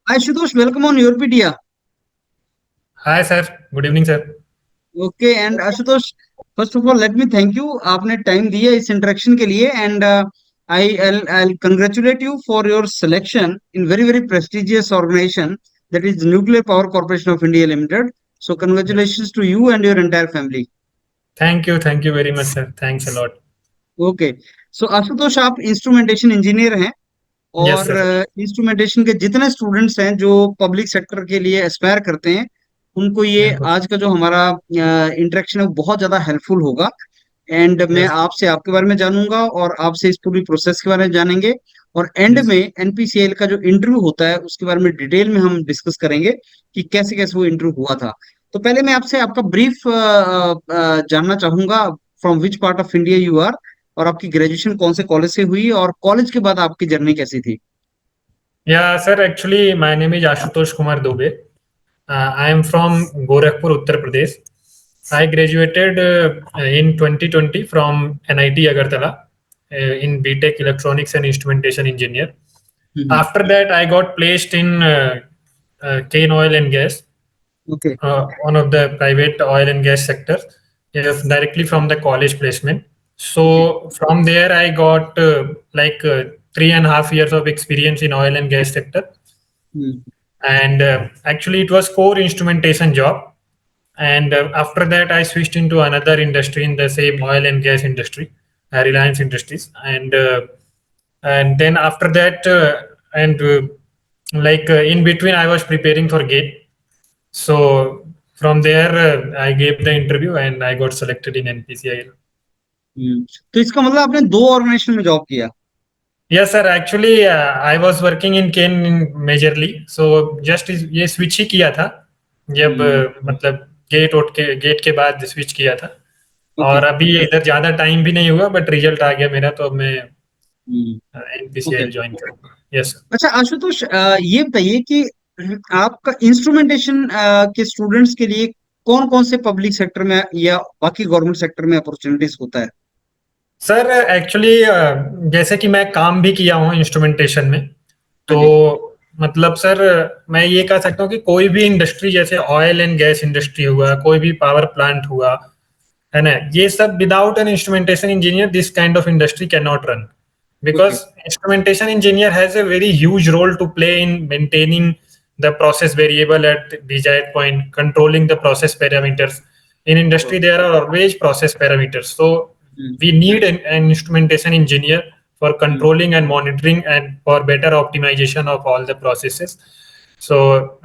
Ashutosh, welcome on your PDA. Hi sir. Good evening sir. Okay, and Ashutosh, first of all, let me thank you. आपने time दिया इस interaction के लिए and I'll congratulate you for your selection in very prestigious organization that is Nuclear Power Corporation of India Limited. So congratulations to you and your entire family. Thank you very much sir, thanks a lot. Okay, so Ashutosh आप instrumentation engineer हैं yes और sir. Instrumentation के जितने students हैं जो public sector के लिए Aspire करते हैं उनको ये बिल्कुल। आज का जो हमारा इंटरेक्शन है वो बहुत ज्यादा हेल्पफुल होगा। एंड मैं यस। आपसे आपके बारे में जानूंगा और आपसे इस पूरी प्रोसेस के बारे में जानेंगे और एंड यस। में एनपीसीएल का जो इंटरव्यू होता है उसके बारे में डिटेल में हम डिस्कस करेंगे कि कैसे कैसे वो इंटरव्यू हुआ था। तो पहले मैं आपसे आपका ब्रीफ जानना चाहूंगा, from which part of India you are, और आपकी ग्रेजुएशन कौन से कॉलेज से हुई और कॉलेज के बाद आपकी जर्नी कैसी थी। या sir, actually my name is Ashutosh Kumar Dubey. I am from Gorakhpur, Uttar Pradesh. I graduated in 2020 from NIT Agartala in BTech Electronics and Instrumentation Engineer. Hmm. After that, I got placed in Kane Oil and Gas, okay. one of the private oil and gas sector, directly from the college placement. Okay. So from there, I got 3.5 years of experience in oil and gas sector, hmm. and actually it was core instrumentation job. And after that, I switched into another industry in the same oil and gas industry, Reliance Industries, and then after that, and in between, I was preparing for GATE. So from there, I gave the interview and I got selected in NPCIL. तो इसका मतलब आपने दो organisation में job किया। Yes, sir. Actually, I was working in Ken majorly. So just ये switch ही किया था जब हम्म। मतलब गेट के बाद स्विच किया था। ओके। और अभी इधर ज्यादा टाइम भी नहीं हुआ, बट रिजल्ट आ गया मेरा, तो अब मैं ओके। एनपीसीआई ज्वाइन करूंगा। यस। अच्छा आशुतोष, ये बताइए कि आपका इंस्ट्रूमेंटेशन के स्टूडेंट्स के लिए कौन कौन से पब्लिक सेक्टर में या बाकी गवर्नमेंट सेक्टर में अपॉर्चुनिटीज होता है। सर एक्चुअली जैसे कि मैं काम भी किया हूँ इंस्ट्रूमेंटेशन में, हाँ तो जी। मतलब सर मैं ये कह सकता हूँ कि कोई भी इंडस्ट्री, जैसे ऑयल एंड गैस इंडस्ट्री हुआ, कोई भी पावर प्लांट हुआ, है ना, ये सब without an instrumentation engineer this kind of industry can not run, okay. because instrumentation engineer has a very huge role to play in maintaining the process variable at desired point, controlling the process parameters. In industry there are always process parameters, so hmm. we need an instrumentation engineer for hmm. controlling and monitoring and for better optimization of all the processes. So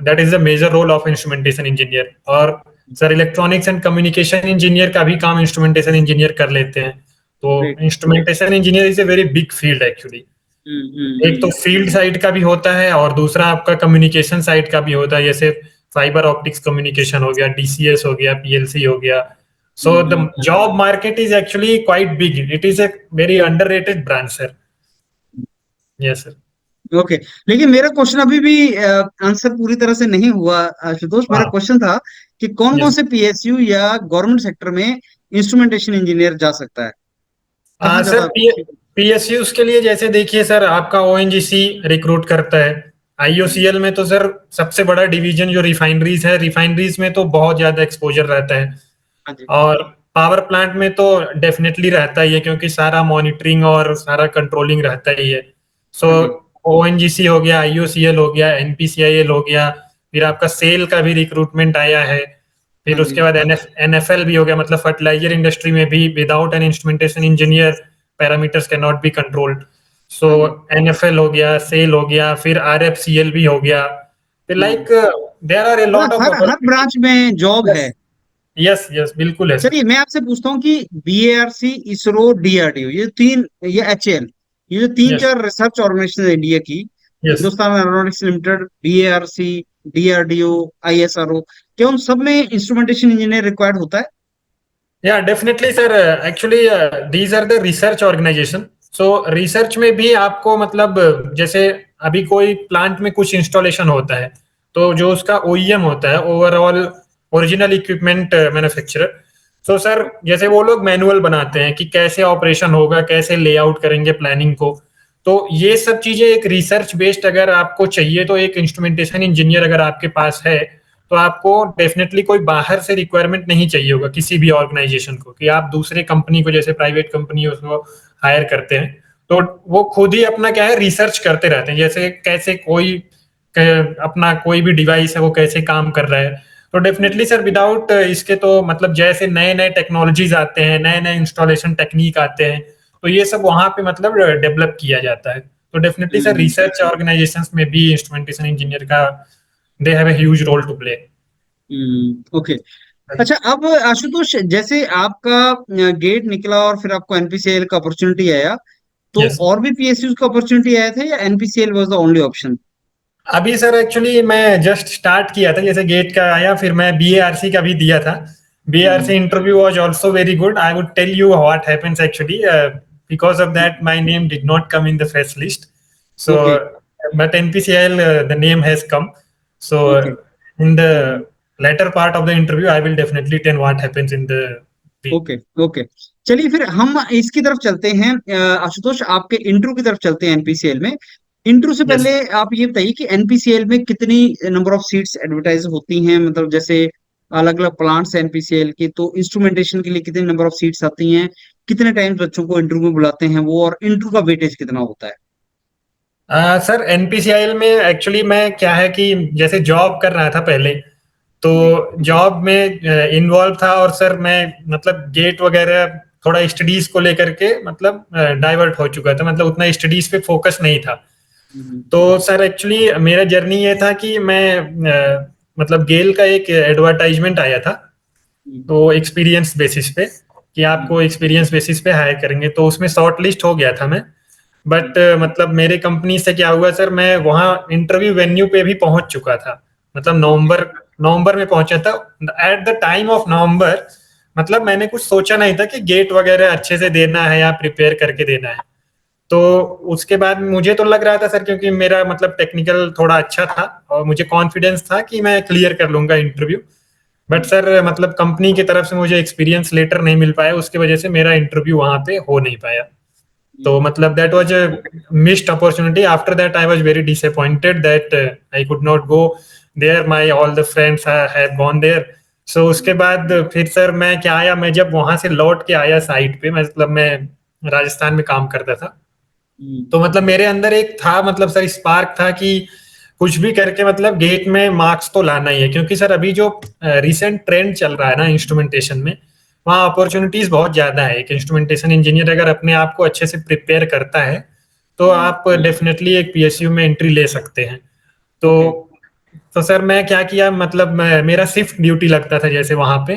that is the major role of instrumentation engineer. और sir electronics and communication engineer का भी काम instrumentation engineer कर लेते हैं। तो great. Instrumentation engineer is a very big field actually. एक तो फील्ड साइड का भी होता है और दूसरा आपका कम्युनिकेशन साइड का भी होता है, जैसे फाइबर ऑप्टिक्स कम्युनिकेशन हो गया, डीसीएस हो गया, पीएलसी हो गया। So the job market is actually quite big, it is a very underrated branch sir. Yes sir. Okay, लेकिन मेरा क्वेश्चन अभी भी आंसर पूरी तरह से नहीं हुआ आशुतोष। मेरा हाँ। क्वेश्चन था कि कौन कौन यस। से पीएसयू या गवर्नमेंट सेक्टर में इंस्ट्रूमेंटेशन इंजीनियर जा सकता है, कहाँ सर ज्यादा। पीएसयू के लिए जैसे देखिए सर, आपका ओएनजीसी रिक्रूट करता है। हम्म। आईओसीएल में तो सर सबसे बड़ा डिवीजन जो रिफाइनरीज है, रिफाइनरीज में तो बहुत ज्यादा एक्सपोजर रहता है। हाँ जी। और पावर प्लांट में तो डेफिनेटली रहता ही है, क्योंकि सारा मॉनिटरिंग और सारा कंट्रोलिंग रहता ही है। सो हाँ जी। ओएनजीसी हो गया, आईओसीएल हो गया, एनपीसीआईएल हो गया, फिर आपका सेल का भी रिक्रूटमेंट आया है। हाँ फिर जी। उसके बाद एनएफएल भी हो गया, मतलब फर्टिलाइजर इंडस्ट्री में भी without an instrumentation engineer parameters can not be controlled. So हाँ जी। एनएफएल हो गया, सेल हो गया, फिर आरएफसीएल भी हो गया। फिर hmm. Like there are a lot मतलब ऑफ हर हर ब्रांच अपॉर्चुनिटीज। में जॉब है। यस यस, बिल्कुल है सर। चलिए मैं आपसे पूछता हूँ कि बीएआरसी, इसरो, डीआरडीओ, ये तीन, ये एचएएल, ये जो तीन यस चार रिसर्च ऑर्गेनाइजेशन है इंडिया की, yes. Hindustan aeronautics limited, BARC, DRDO, ISRO, क्या उन सब में इंस्ट्रूमेंटेशन इंजीनियर रिक्वायर्ड होता है। या definitely sir, actually these are the research organisation. So research में भी आपको मतलब जैसे अभी कोई प्लांट में कुछ इंस्टॉलेशन होता है, तो जो उसका ओईएम होता है, overall original equipment manufacturer. So sir जैसे वो लोग मैनुअल बनाते हैं कि कैसे ऑपरेशन होगा, कैसे लेआउट करेंगे प्लानिंग को। तो ये सब चीजें एक रिसर्च बेस्ड अगर आपको चाहिए तो एक इंस्ट्रूमेंटेशन इंजीनियर अगर आपके पास है तो आपको डेफिनेटली कोई बाहर से रिक्वायरमेंट नहीं चाहिए होगा किसी भी ऑर्गेनाइजेशन को कि आप दूसरे कंपनी को जैसे प्राइवेट कंपनी उसको हायर करते हैं तो वो खुद ही अपना क्या है रिसर्च करते रहते हैं जैसे कैसे कोई अपना कोई भी डिवाइस है वो कैसे काम कर रहा है तो डेफिनेटली सर विदाउट इसके तो मतलब जैसे नए नए टेक्नोलॉजीज आते हैं नए नए इंस्टॉलेशन टेक्निक आते हैं तो ये सब वहां पे मतलब डेवलप किया जाता है तो definitely sir hmm, research organisations में भी इंस्ट्रूमेंटेशन इंजीनियर का they have a huge role to play okay. अच्छा, अब आशुतोष, जैसे आपका गेट निकला और फिर आपको एनपीसीएल का अपॉर्चुनिटी आया, तो यस और भी पीएसयू का अपॉर्चुनिटी आया था या NPCL was the only option? अभी सर एक्चुअली मैं जस्ट स्टार्ट किया था जैसे गेट का आया फिर मैं बीएआरसी का भी दिया था BARC interview was also very good I would tell you what happens actually because of that my name did not come in the first list so okay, but npcl the name has come so okay, in the latter part of the interview I will definitely tell what happens in the okay, okay. चलिए फिर हम इसकी तरफ चलते हैं, आशुतोष, आपके interview की तरफ चलते हैं एनपीसीएल में। इंटरव्यू से yes पहले आप ये बताइए कि एनपीसीएल में कितनी नंबर ऑफ सीट्स एडवर्टाइज होती हैं, मतलब जैसे अलग अलग प्लांट्स एनपीसीएल के, तो इंस्ट्रूमेंटेशन के लिए कितनी नंबर ऑफ सीट्स आती हैं, कितने टाइम्स बच्चों को इंटरव्यू में बुलाते हैं वो, और इंटरव्यू का वेटेज कितना होता है? सर एनपीसीआई में एक्चुअली मैं क्या है कि जैसे जॉब कर रहा था पहले तो जी। जॉब में इन्वॉल्व था और सर मैं मतलब गेट वगैरह थोड़ा स्टडीज को लेकर के मतलब डाइवर्ट हो चुका था मतलब उतना स्टडीज पे फोकस नहीं था हम्म, तो सर एक्चुअली मेरा जर्नी ये था कि मैं मतलब गेल का एक एडवर्टाइजमेंट आया था हम्म, तो एक्सपीरियंस बेसिस पे कि हम्म, आपको एक्सपीरियंस बेसिस पे हायर करेंगे तो उसमें शॉर्ट लिस्ट हो गया था मैं बट मतलब मेरे कंपनी से क्या हुआ सर मैं वहाँ इंटरव्यू वेन्यू पे भी पहुंच चुका था मतलब ओके। नवंबर नवंबर में पहुंचा था at the time of November मतलब मैंने कुछ सोचा नहीं था कि गेट वगैरह अच्छे से देना है या प्रिपेयर करके देना है तो उसके बाद मुझे तो लग रहा था सर क्योंकि मेरा मतलब टेक्निकल थोड़ा अच्छा था और मुझे कॉन्फिडेंस था कि मैं क्लियर कर लूंगा इंटरव्यू बट हम्म, सर मतलब कंपनी की तरफ से मुझे एक्सपीरियंस लेटर नहीं मिल पाया उसकी वजह से मेरा इंटरव्यू वहां पे हो नहीं पाया तो मतलब that was a missed opportunity. After that, I was very disappointed that I could not go there. My all the friends have gone there. So उसके बाद फिर सर मैं क्या आया मैं जब वहां से लौट के आया साइट पे मतलब मैं राजस्थान में काम करता था हम्म, तो मतलब मेरे अंदर एक था मतलब सर स्पार्क था कि कुछ भी करके मतलब गेट में मार्क्स तो लाना ही है क्योंकि सर अभी जो रिसेंट ट्रेंड चल रहा है ना इंस्ट्रूमेंटेशन में वहाँ अपॉर्चुनिटीज बहुत ज्यादा है एक इंस्ट्रूमेंटेशन इंजीनियर अगर अपने आप को अच्छे से प्रिपेयर करता है तो आप डेफिनेटली एक पीएसयू में एंट्री ले सकते हैं तो ओके। तो सर मैं क्या किया मतलब मेरा शिफ्ट ड्यूटी लगता था जैसे वहां पे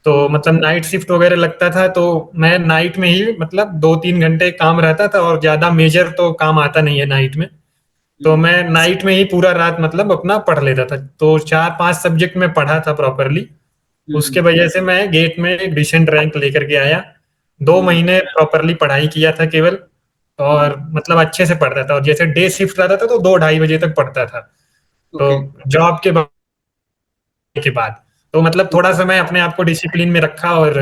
तो हम्म, मतलब नाइट शिफ्ट वगैरह लगता था तो मैं नाइट में ही मतलब 2-3 घंटे काम रहता था और ज्यादा मेजर तो काम आता नहीं है नाइट में तो हम्म, मैं नाइट में ही पूरा रात मतलब अपना पढ़ लेता था तो 4-5 सब्जेक्ट में पढ़ा था प्रॉपरली उसके हम्म, वजह से मैं गेट में एक डिसेंट रैंक लेकर के आया 2 महीने प्रॉपरली पढ़ाई किया था केवल हम्म, और मतलब अच्छे से पढ़ता था और जैसे डे शिफ्ट रहता था तो 2-2:30 बजे तक पढ़ता था तो ओके, जॉब के बाद तो मतलब थोड़ा ओके। सा मैं अपने आप को डिसिप्लिन में रखा और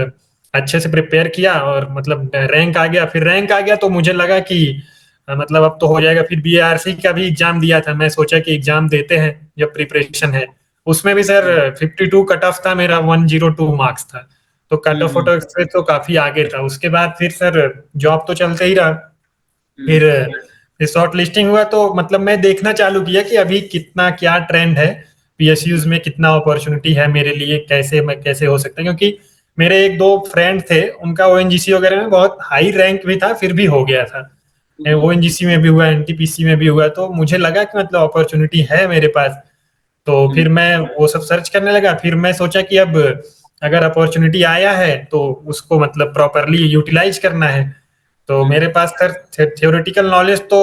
अच्छे से प्रिपेयर किया और मतलब रैंक आ गया फिर रैंक आ गया तो मुझे लगा कि मतलब अब तो हो जाएगा फिर बीआरसी का भी एग्जाम दिया था मैं सोचा कि एग्जाम देते हैं जब प्रिपरेशन है उसमें भी सर 52 कट ऑफ था मेरा 102 मार्क्स था तो कट ऑफ हम्म, से तो काफी आगे था उसके बाद फिर सर जॉब तो चलते ही रहा हम्म, फिर शॉर्ट लिस्टिंग हुआ तो मतलब मैं देखना चालू किया कि अभी कितना क्या ट्रेंड है पीएसयूज में कितना अपॉर्चुनिटी है मेरे लिए कैसे मैं कैसे हो सकता है क्योंकि मेरे एक दो फ्रेंड थे उनका ओएनजीसी वगैरह में बहुत हाई रैंक भी था फिर भी हो गया था ओएनजीसी में भी हुआ एनटीपीसी में भी हुआ तो मुझे लगा कि मतलब अपॉर्चुनिटी है मेरे पास तो फिर हम्म, मैं वो सब सर्च करने लगा फिर मैं सोचा कि अब अगर अपॉर्चुनिटी आया है तो उसको मतलब प्रॉपरली यूटिलाइज करना है तो हम्म, मेरे पास सर थियोरेटिकल नॉलेज तो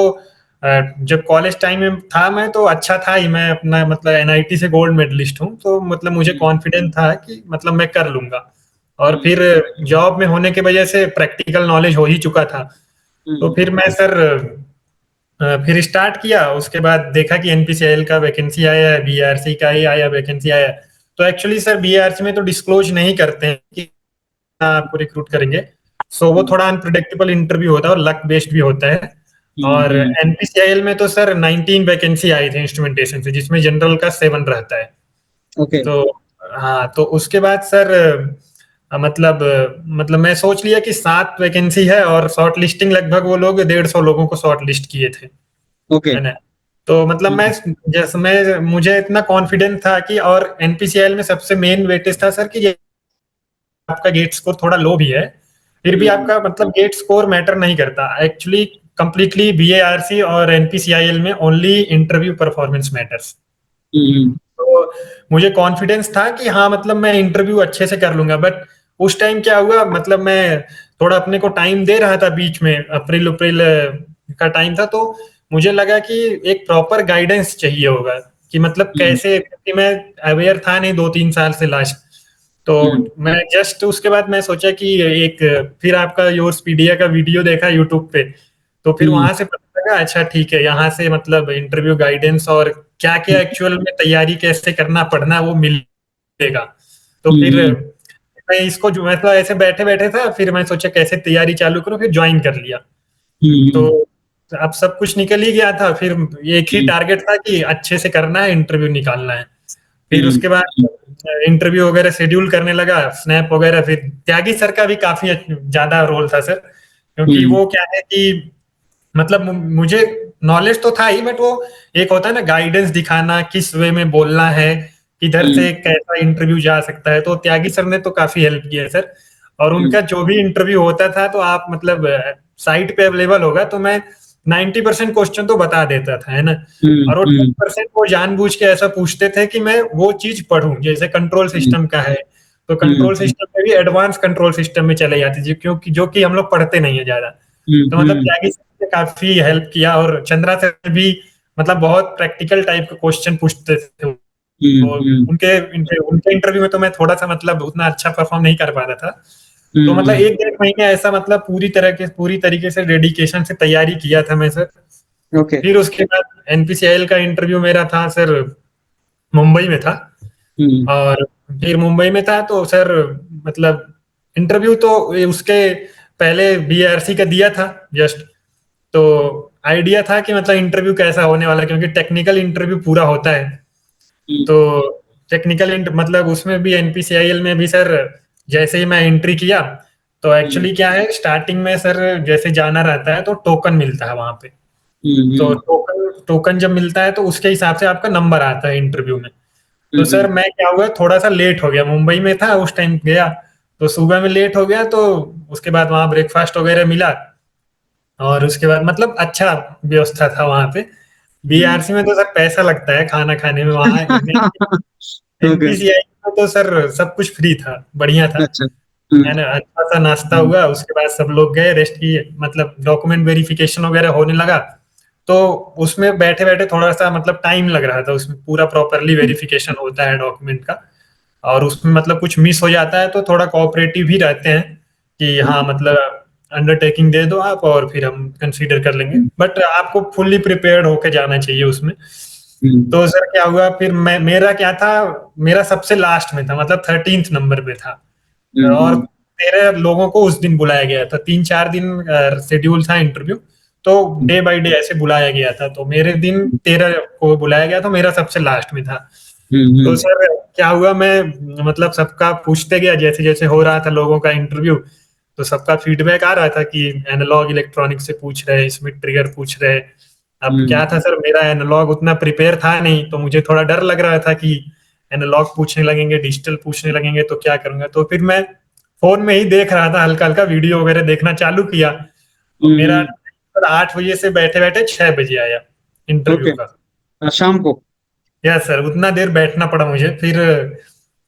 जब कॉलेज टाइम में था मैं तो अच्छा था ही मैं अपना मतलब एनआईटी से गोल्ड मेडलिस्ट हूँ तो मतलब मुझे हम्म, कॉन्फिडेंस था कि मतलब मैं कर लूंगा और हम्म, फिर जॉब में होने की वजह से प्रैक्टिकल नॉलेज हो ही चुका था तो हम्म, फिर मैं सर फिर स्टार्ट किया उसके बाद देखा कि एनपीसीएल का वैकेंसी आया है बीआरसी का ही आया वैकेंसी आया तो एक्चुअली सर बीआरसी में तो डिस्क्लोज नहीं करते हैं कि आपको रिक्रूट करेंगे सो वो हम्म, थोड़ा अनप्रिडिक्टेबल इंटरव्यू होता है और लक बेस्ड भी होता है और हम्म। एनपीसीआईएल में तो सर 19 वैकेंसी आई थी इंस्ट्रूमेंटेशन से, जिसमें जनरल का 7 रहता है। ओके। तो हाँ, तो उसके बाद सर मतलब मैं सोच लिया कि 7 वैकेंसी है और शॉर्ट लिस्टिंग लगभग वो लोग 150 लोगों को शॉर्ट लिस्ट किए थे, ओके। है ना। तो मतलब मैं हम्म। जैसे मैं मुझे इतना कॉन्फिडेंस था कि, और एनपीसीआईएल में सबसे मेन वेटेज था सर कि ये आपका गेट स्कोर थोड़ा लो भी है, फिर भी हम्म। आपका मतलब गेट स्कोर मैटर नहीं करता एक्चुअली। कंप्लीटली बीएआरसी और एनपीसीआईएल में ओनली इंटरव्यू परफॉर्मेंस मैटर्स। हम्म। तो मुझे कॉन्फिडेंस था कि हाँ मतलब मैं इंटरव्यू अच्छे से कर लूंगा। बट उस टाइम क्या हुआ, मतलब मैं थोड़ा अपने को टाइम दे रहा था, बीच में अप्रैल अप्रैल का टाइम था, तो मुझे लगा कि एक प्रॉपर गाइडेंस चाहिए होगा कि मतलब हम्म। कैसे, क्योंकि मैं अवेयर था नहीं 2-3 साल से लास्ट। तो हम्म। मैं जस्ट उसके बाद मैं सोचा कि एक, फिर आपका योर्सपीडिया का वीडियो देखा यूट्यूब पे, तो फिर हम्म। वहां से पता लगा अच्छा ठीक है, यहाँ से मतलब इंटरव्यू गाइडेंस और क्या क्या एक्चुअल में तैयारी कैसे करना पढ़ना वो मिलेगा। तो फिर हम्म। मैं इसको जो मतलब ऐसे बैठे बैठे था, फिर मैं सोचा कैसे तैयारी चालू करूं, फिर ज्वाइन कर लिया। तो हम्म। अब सब कुछ निकल ही गया था, फिर एक ही टारगेट था कि अच्छे से करना है, इंटरव्यू निकालना है। फिर हम्म। उसके बाद इंटरव्यू वगैरह शेड्यूल करने लगा, स्नैप वगैरह। फिर त्यागी सर का भी काफी ज्यादा रोल था सर, क्योंकि हम्म। वो क्या है कि मतलब मुझे नॉलेज तो था ही, बट वो एक होता है ना गाइडेंस दिखाना, किस वे में बोलना है, किधर हम्म। से कैसा इंटरव्यू जा सकता है। तो त्यागी सर ने तो काफी हेल्प किया है सर। और हम्म। उनका जो भी इंटरव्यू होता था, तो आप मतलब साइट पे अवेलेबल होगा तो मैं 90% क्वेश्चन तो बता देता था, है ना। और वो हम्म। 10% वो जानबूझ के ऐसा पूछते थे कि मैं वो चीज पढूं, जैसे कंट्रोल हम्म। सिस्टम का है, तो हम्म। कंट्रोल सिस्टम में भी एडवांस कंट्रोल सिस्टम में चले जाते थे, क्योंकि जो कि हम लोग पढ़ते नहीं है ज्यादा। तो मतलब हम्म। त्यागी सर ने काफी हेल्प किया, और चंद्रा सर भी मतलब बहुत प्रैक्टिकल टाइप के क्वेश्चन पूछते थे। तो हम्म। उनके उनके उनके इंटरव्यू में तो मैं थोड़ा सा मतलब उतना अच्छा परफॉर्म नहीं कर पाता था। तो मतलब हम्म। 1-1.5 महीने ऐसा मतलब पूरी तरीके से डेडिकेशन से तैयारी किया था मैं सर। ओके। फिर उसके बाद एनपीसीआईएल का इंटरव्यू मेरा था सर, मुंबई में था। हम्म। और फिर मुंबई में था तो सर मतलब इंटरव्यू तो उसके पहले बीआरसी का दिया था जस्ट। तो आइडिया था कि मतलब इंटरव्यू कैसा होने वाला है, क्योंकि टेक्निकल इंटरव्यू पूरा होता है। हम्म। तो मतलब उसमें भी एनपीसीआईएल में भी सर, जैसे ही मैं एंट्री किया, तो हम्म। एक्चुअली क्या है स्टार्टिंग में सर जैसे जाना रहता है तो टोकन मिलता है वहां पे। तो हम्म। टोकन टोकन जब मिलता है तो उसके हिसाब से आपका नंबर आता है इंटरव्यू में। तो हम्म। सर मैं क्या हुआ, थोड़ा सा लेट हो गया, मुंबई में था उस टाइम गया, तो सुबह में लेट हो गया। तो उसके बाद वहाँ ब्रेकफास्ट वगैरह मिला, और उसके बाद मतलब अच्छा व्यवस्था था वहाँ पे। हम्म। बीआरसी में तो सर पैसा लगता है खाना खाने में, वहाँ ओके। एनपीसीआई में तो सर सब कुछ फ्री था, बढ़िया था, अच्छा। हम्म। है ना। अच्छा सा नाश्ता हम्म। हुआ, उसके बाद सब लोग गए रेस्ट किए, मतलब डॉक्यूमेंट वेरिफिकेशन वगैरह होने लगा। तो उसमें बैठे बैठे थोड़ा सा मतलब टाइम लग रहा था, उसमें पूरा प्रॉपरली वेरिफिकेशन होता है डॉक्यूमेंट का। और उसमें मतलब कुछ मिस हो जाता है तो थोड़ा कोऑपरेटिव ही रहते हैं कि हाँ मतलब अंडरटेकिंग दे दो आप और फिर हम कंसीडर कर लेंगे, बट आपको फुल्ली प्रिपेयर्ड होके जाना चाहिए उसमें। हम्म। तो सर क्या हुआ, फिर मेरा क्या था, मेरा सबसे लास्ट में था, मतलब 13th नंबर पे था। और हम्म। 13 लोगों को उस दिन बुलाया गया था, 3-4 दिन शेड्यूल था इंटरव्यू। तो डे बाय डे ऐसे बुलाया गया था, तो मेरे दिन 13 को बुलाया गया, तो मेरा सबसे लास्ट में था। तो हम्म। सर क्या हुआ, मैं मतलब सबका पूछते गया जैसे जैसे हो रहा था लोगों का इंटरव्यू। तो सबका फीडबैक आ रहा था कि एनालॉग इलेक्ट्रॉनिक से पूछ रहे हैं, इसमें ट्रिगर पूछ रहे हैं। अब क्या था सर, मेरा एनालॉग उतना प्रिपेयर था नहीं, तो मुझे थोड़ा डर लग रहा था कि एनालॉग पूछने लगेंगे, डिजिटल पूछने लगेंगे तो क्या करूंगा। तो फिर मैं फोन में ही देख रहा था, हल्का हल्का वीडियो वगैरह देखना चालू किया। और मेरा हम्म। 8 बजे से बैठे बैठे 6 बजे आया इंटरव्यू ओके। का। शाम को। यस सर, उतना देर बैठना पड़ा मुझे। फिर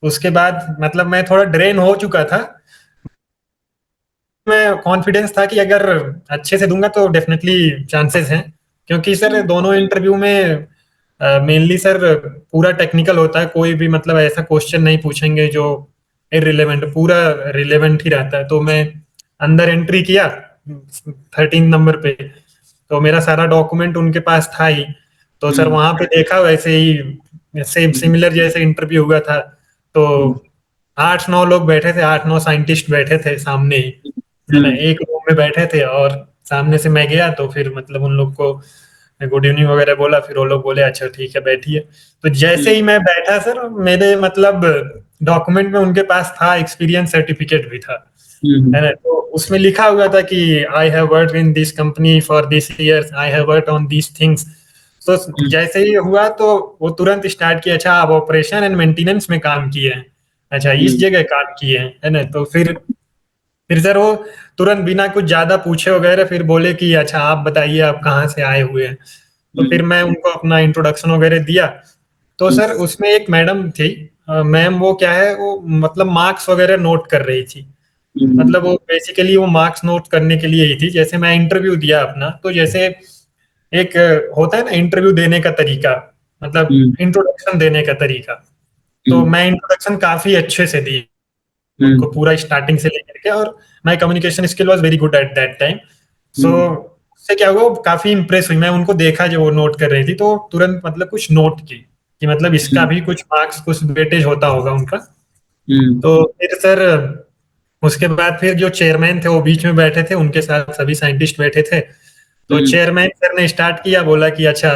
उसके बाद मतलब मैं थोड़ा ड्रेन हो चुका था। मैं कॉन्फिडेंस था कि अगर अच्छे से दूंगा तो डेफिनेटली चांसेस हैं, क्योंकि सर दोनों इंटरव्यू में मेनली सर पूरा टेक्निकल होता है, कोई भी मतलब ऐसा क्वेश्चन नहीं पूछेंगे जो इररिलेवेंट, पूरा रिलेवेंट ही रहता है। तो मैं अंदर एंट्री किया 13 नंबर पे, तो मेरा सारा डॉक्यूमेंट उनके पास था ही। तो सर हम्म। वहां पे देखा वैसे ही सेम सिमिलर जैसे इंटरव्यू हुआ था। तो हम्म। 8-9 लोग बैठे थे, 8-9 साइंटिस्ट बैठे थे सामने ही, है ना, हम्म। एक रूम में बैठे थे। और सामने से मैं गया तो फिर मतलब उन लोग को गुड इवनिंग वगैरह बोला, फिर वो लोग बोले अच्छा ठीक है बैठिए। तो जैसे ही मैं बैठा सर, मेरे मतलब डॉक्यूमेंट में उनके पास था, एक्सपीरियंस सर्टिफिकेट भी था, है ना। तो उसमें लिखा हुआ था कि I have worked in this company for this years, I have worked on this things. तो जैसे ही हुआ तो वो तुरंत स्टार्ट किया, अच्छा आप ऑपरेशन एंड मेंटेनेंस में काम किए हैं, अच्छा इस जगह काम किए हैं, है ना। तो फिर सर वो तुरंत बिना कुछ ज्यादा पूछे वगैरह फिर बोले कि अच्छा आप बताइए आप कहाँ से आए हुए हैं। तो फिर मैं उनको अपना इंट्रोडक्शन वगैरह दिया। तो सर उसमें एक मैडम थी, मैम, वो क्या है, वो मतलब मार्क्स वगैरह नोट कर रही थी। मतलब वो बेसिकली वो मार्क्स नोट करने के लिए ही थी। जैसे मैं इंटरव्यू दिया अपना, तो जैसे एक होता है ना इंटरव्यू देने का तरीका, मतलब इंट्रोडक्शन देने का तरीका, तो मैं इंट्रोडक्शन काफी अच्छे से दी उनको, पूरा स्टार्टिंग से लेकर के। और my communication skill was very good at that time. So उससे क्या हुआ, वो काफी इंप्रेस हुई। मैं उनको देखा जब वो नोट कर रही थी, तो तुरंत मतलब कुछ नोट की कि मतलब इसका भी कुछ मार्क्स, कुछ वेटेज होता होगा उनका। तो फिर सर उसके बाद फिर जो चेयरमैन थे वो बीच में बैठे थे, उनके साथ सभी साइंटिस्ट बैठे थे। तो चेयरमैन सर ने स्टार्ट किया, बोला कि अच्छा,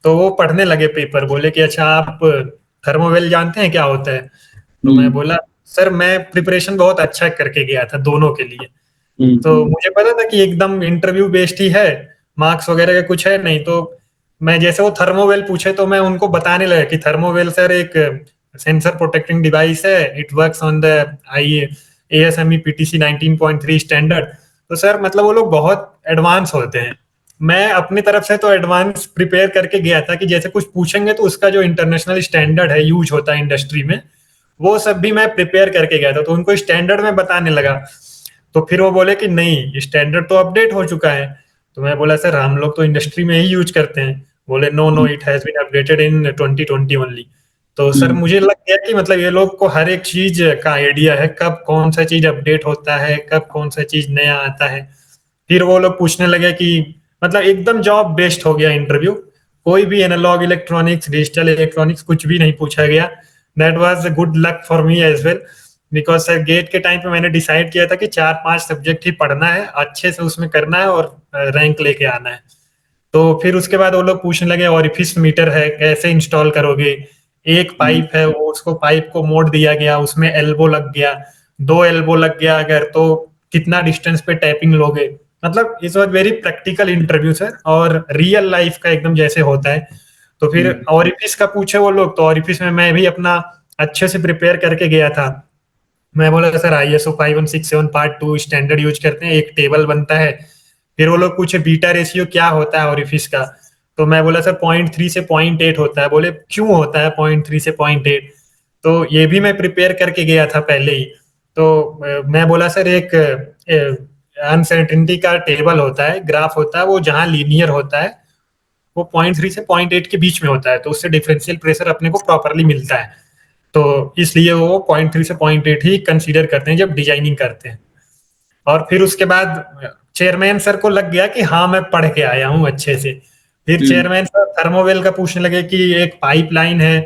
तो वो पढ़ने लगे पेपर, बोले कि अच्छा आप थर्मोवेल जानते हैं क्या होता है। तो मैं बोला सर मैं प्रिपरेशन बहुत अच्छा करके गया था दोनों के लिए, तो मुझे पता था कि एकदम इंटरव्यू बेस्ड ही है, मार्क्स वगैरह का कुछ है नहीं। तो मैं जैसे वो थर्मोवेल पूछे तो मैं उनको बताने लगा कि थर्मोवेल सर एक सेंसर प्रोटेक्टिंग डिवाइस है, it works on the I ASME PTC 19.3 standard. तो सर मतलब वो लोग बहुत एडवांस होते हैं। मैं अपनी तरफ से तो एडवांस प्रिपेयर करके गया था कि जैसे कुछ पूछेंगे तो उसका जो इंटरनेशनल स्टैंडर्ड है, यूज होता है इंडस्ट्री में, वो सब भी मैं प्रिपेयर करके गया था। तो उनको स्टैंडर्ड में बताने लगा। तो फिर वो बोले कि नहीं स्टैंडर्ड तो अपडेट हो चुका है। तो मैं बोला सर हम लोग तो इंडस्ट्री में ही यूज करते हैं। बोले no no, it has been updated in 2020 only. तो सर मुझे लग गया कि मतलब ये लोग को हर एक चीज का आइडिया है, कब कौन सा चीज अपडेट होता है, कब कौन सा चीज नया आता है। फिर वो लोग पूछने लगे कि मतलब एकदम जॉब बेस्ड हो गया इंटरव्यू। कोई भी एनालॉग इलेक्ट्रॉनिक्स, डिजिटल इलेक्ट्रॉनिक्स कुछ भी नहीं पूछा गया। That was a good luck for me as well, because sir GATE के टाइम पे मैंने डिसाइड किया था कि 4-5 सब्जेक्ट ही पढ़ना है, अच्छे से उसमें करना है और रैंक लेके आना है। तो फिर उसके बाद वो लोग पूछने लगे ऑरिफिस मीटर है कैसे इंस्टॉल करोगे। एक पाइप है, वो उसको पाइप को मोड़ दिया गया, उसमें एल्बो लग गया, 2 एल्बो लग गया अगर तो कितना डिस्टेंस पे टैपिंग लोगे। मतलब इस was very practical interview sir, और रियल लाइफ का एकदम जैसे होता है। तो फिर ऑरिफिस का पूछे वो लोग, तो ऑरिफिस में मैं भी अपना अच्छे से प्रिपेयर करके गया था। मैं बोला sir ISO 5167 part 2 standard use करते हैं, एक टेबल बनता है। फिर वो लोग पूछे बीटा रेशियो क्या होता है ऑरिफिस का। तो मैं बोला सर 0.3 से 0.8 होता है। बोले क्यों होता है 0.3 से 0.8। तो ये भी मैं प्रिपेयर करके गया था पहले ही। तो मैं बोला सर एक अनसर्टिनिटी का टेबल होता है, ग्राफ होता है, वो जहाँ लीनियर होता है वो 0.3 से 0.8 के बीच में होता है, तो उससे डिफरेंशियल प्रेशर अपने को प्रॉपरली मिलता है। तो इसलिए वो 0.3 से 0.8 ही कंसीडर करते हैं जब डिजाइनिंग करते हैं। और फिर उसके बाद चेयरमैन सर को लग गया कि हाँ मैं पढ़ के आया हूँ अच्छे से। फिर चेयरमैन सर थर्मोवेल का पूछने लगे कि एक पाइपलाइन है,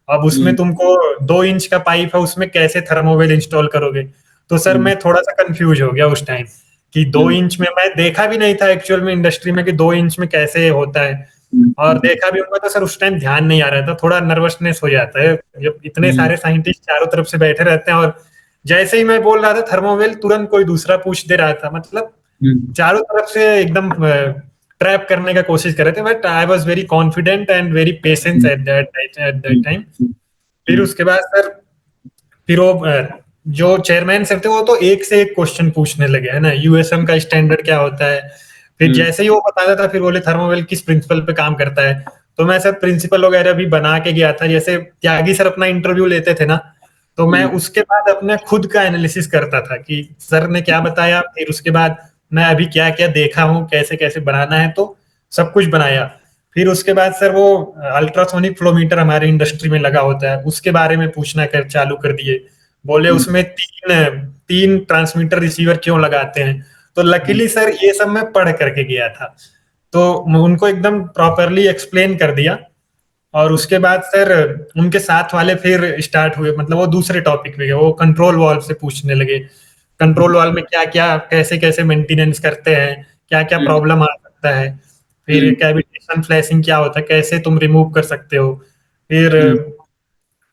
अब उसमें तुमको 2 इंच का पाइप है, उसमें कैसे थर्मोवेल इंस्टॉल करोगे। तो सर मैं थोड़ा सा कंफ्यूज हो गया उस टाइम कि 2 इंच में, मैं देखा भी नहीं था एक्चुअल में इंडस्ट्री में कि 2 इंच में कैसे होता है। और देखा भी होगा तो सर उस टाइम ध्यान नहीं आ रहा था, थोड़ा नर्वसनेस हो जाता है जब इतने सारे साइंटिस्ट चारों तरफ से बैठे रहते हैं। और जैसे ही मैं बोल रहा था थर्मोवेल, तुरंत कोई दूसरा पूछ दे रहा था। मतलब चारों तरफ से एकदम ट्रैप करने का कोशिश कर रहे थे, but I was very confident and very patience at that time. फिर उसके बाद सर, फिर वो जो चेयरमैन सर थे वो तो एक से एक क्वेश्चन पूछने लगे, है ना, USM का स्टैंडर्ड क्या होता है। फिर जैसे ही वो बताता था फिर बोले थर्मोवेल किस प्रिंसिपल पे काम करता है। तो मैं सर प्रिंसिपल वगैरह भी बना के गया था, जैसे त्यागी सर अपना इंटरव्यू लेते थे ना, तो मैं उसके बाद अपने खुद का एनालिसिस करता था कि सर ने क्या बताया, फिर उसके बाद मैं अभी क्या क्या देखा हूँ, कैसे कैसे बनाना है, तो सब कुछ बनाया। फिर उसके बाद सर वो अल्ट्रासोनिक फ्लोमीटर हमारे इंडस्ट्री में लगा होता है, उसके बारे में पूछना कर चालू कर दिए। बोले उसमें तीन तीन ट्रांसमीटर रिसीवर क्यों लगाते हैं। तो लकीली सर ये सब मैं पढ़ करके गया था, तो मैं उनको एकदम प्रॉपरली एक्सप्लेन कर दिया। और उसके बाद सर उनके साथ वाले फिर स्टार्ट हुए, मतलब वो दूसरे टॉपिक पे गए, वो कंट्रोल वॉल्व से पूछने लगे। कंट्रोल वाल में क्या क्या कैसे कैसे मेंटेनेंस करते हैं, क्या क्या हम्म, प्रॉब्लम आ सकता है, फिर हम्म, कैविटेशन फ्लैशिंग क्या होता है, कैसे तुम रिमूव कर सकते हो। फिर हम्म,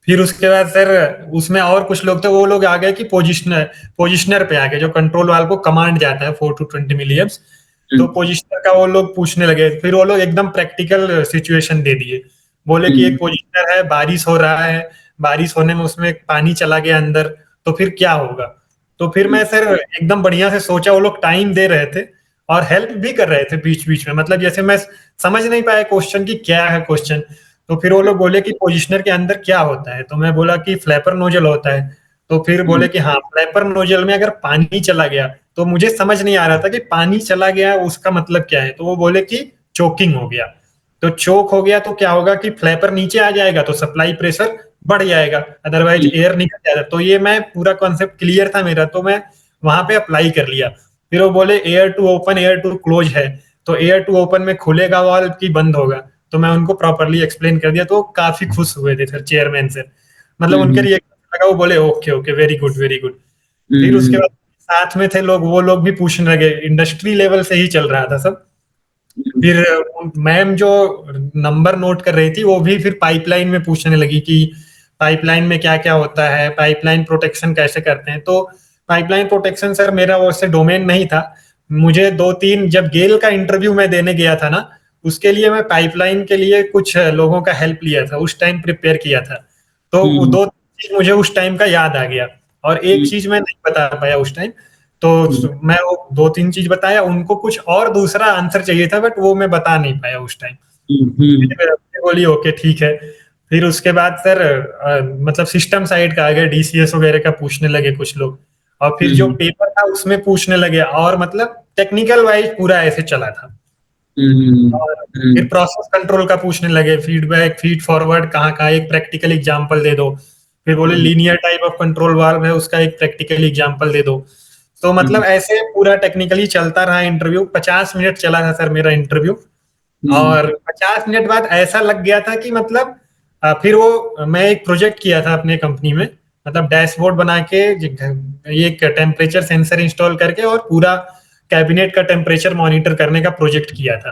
फिर उसके बाद सर उसमें और कुछ लोग थे, वो लोग आ गए कि पोजिशनर पोजिशनर पे आ गए, जो कंट्रोल वाल को कमांड जाता है 4 to 20 मिलियम्स। तो हम्म, पोजिशनर का वो लोग पूछने लगे, फिर वो लोग एकदम प्रैक्टिकल सिचुएशन दे दिए। बोले कि एक हम्म, पोजिशनर है, बारिश हो रहा है, बारिश होने में उसमें पानी चला गया अंदर, तो फिर क्या होगा। तो फिर हम्म, मैं सर एकदम बढ़िया से सोचा, वो लोग टाइम दे रहे थे और हेल्प भी कर रहे थे बीच बीच में, मतलब जैसे मैं समझ नहीं पाया क्वेश्चन की क्या है क्वेश्चन। तो फिर वो लोग बोले कि पोजिशनर के अंदर क्या होता है, तो मैं बोला कि फ्लैपर नोजल होता है। तो फिर बोले हम्म, कि हाँ, फ्लैपर नोजल में अगर पानी चला गया, तो मुझे समझ नहीं आ रहा था कि पानी चला गया उसका मतलब क्या है, तो वो बोले कि चोकिंग हो गया। तो चोक हो गया तो क्या होगा कि फ्लैपर नीचे आ जाएगा, तो सप्लाई प्रेशर बढ़ जाएगा, अदरवाइज एयर निकल जाएगा। तो ये मैं पूरा कॉन्सेप्ट क्लियर था मेरा, तो मैं वहां पे अप्लाई कर लिया। फिर वो बोले air to open air to close है, तो एयर टू ओपन में खुलेगा वाल्व की बंद होगा। तो मैं उनको प्रॉपरली एक्सप्लेन कर दिया, तो वो काफी खुश हुए थे सर चेयरमैन से, मतलब उनके हम्म, रिएक्शन लगा, वो बोले okay okay very good very good. फिर उसके हम्म, बाद साथ में थे लोग, वो लोग भी पूछने लगे, इंडस्ट्री लेवल से ही चल रहा था सब। फिर मैम जो नंबर नोट कर रही थी, वो भी फिर पाइपलाइन में पूछने लगी कि पाइपलाइन में क्या क्या होता है, पाइपलाइन प्रोटेक्शन कैसे करते हैं। तो पाइपलाइन प्रोटेक्शन सर मेरा वो से डोमेन नहीं था। मुझे दो तीन, जब गेल का इंटरव्यू मैं देने गया था ना, उसके लिए मैं पाइपलाइन के लिए कुछ लोगों का हेल्प लिया था, उस टाइम प्रिपेयर किया था। तो वो हम्म, दो चीज मुझे उस टाइम का याद आ गया, और एक चीज मैं नहीं बता पाया उस टाइम। तो हम्म, मैं वो दो तीन चीज बताया, उनको कुछ और दूसरा आंसर चाहिए था, बट वो मैं बता नहीं पाया उस टाइम। हम्म, फिर बोली ओके ठीक है। फिर उसके बाद सर मतलब सिस्टम साइड का आ गया, डीसीएस वगैरह का पूछने लगे कुछ लोग, और फिर जो हम्म, पेपर था उसमें पूछने लगे, और मतलब टेक्निकल वाइज पूरा ऐसे चला था। हम्म, और फिर हम्म, प्रोसेस कंट्रोल का पूछने लगे, फीडबैक फीड फॉरवर्ड कहाँ कहाँ, एक प्रैक्टिकल एग्जांपल दे दो। फिर बोले hmm, linear type of control valve है, उसका एक प्रैक्टिकल एग्जांपल दे दो। तो हम्म, मतलब ऐसे पूरा टेक्निकली चलता रहा इंटरव्यू, 50 मिनट चला था सर मेरा इंटरव्यू। हम्म, और 50 मिनट बाद ऐसा लग गया था कि मतलब फिर वो मैं एक प्रोजेक्ट किया था अपने कंपनी में, मतलब डैशबोर्ड बना के, एक टेम्परेचर सेंसर इंस्टॉल करके और पूरा कैबिनेट का टेम्परेचर मॉनिटर करने का प्रोजेक्ट किया था।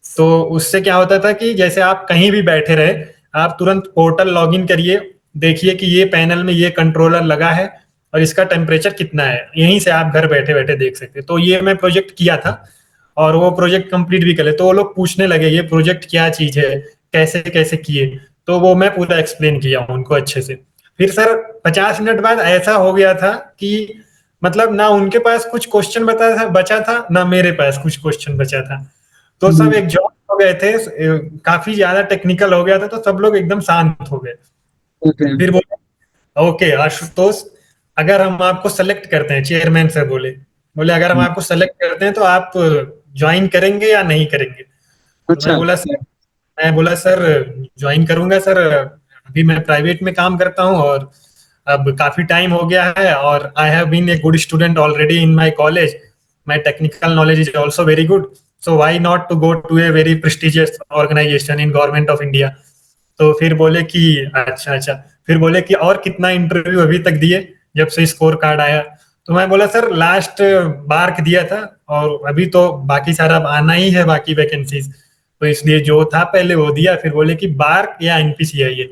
तो उससे क्या होता था कि जैसे आप कहीं भी बैठे रहे, आप तुरंत पोर्टल लॉगिन करिए, देखिए कि ये पैनल में ये कंट्रोलर लगा है और इसका टेम्परेचर कितना है, यहीं से आप घर बैठे बैठे देख सकते हैं। तो ये मैं प्रोजेक्ट किया था, और वो प्रोजेक्ट कंप्लीट भी कर ले। तो वो लोग पूछने लगे ये प्रोजेक्ट क्या चीज है, कैसे कैसे किए। तो वो मैं पूरा एक्सप्लेन किया उनको अच्छे से। फिर सर 50 मिनट बाद ऐसा हो गया था कि मतलब ना उनके पास कुछ क्वेश्चन बचा था, ना मेरे पास कुछ क्वेश्चन बचा था। तो सब हम्म, एग्जॉस्ट हो गए थे, काफी ज्यादा टेक्निकल हो गया था, तो सब लोग एकदम शांत हो गए। ओके, फिर बोले ओके आशुतोष, अगर हम आपको सेलेक्ट करते हैं, चेयरमैन सर बोले, बोले अगर हम हम्म, आपको सेलेक्ट करते हैं तो आप ज्वाइन करेंगे या नहीं करेंगे। तो अच्छा, मैं बोला सर ज्वाइन करूंगा सर, अभी मैं प्राइवेट में काम करता हूँ, और अब काफी टाइम हो गया है, और I have been a good student already in my college, my technical knowledge is also very good, so why not to go to a very prestigious organisation in government of India. तो फिर बोले कि अच्छा अच्छा। फिर बोले कि और कितना इंटरव्यू अभी तक दिए जब से स्कोर कार्ड आया। तो मैं बोला सर लास्ट बार्क दिया था, और अभी तो बाकी सारा अब आना ही है, बाकी वैकेंसीज, तो इसलिए जो था पहले वो दिया। फिर बोले कि बार्क या एनपीसीआई है।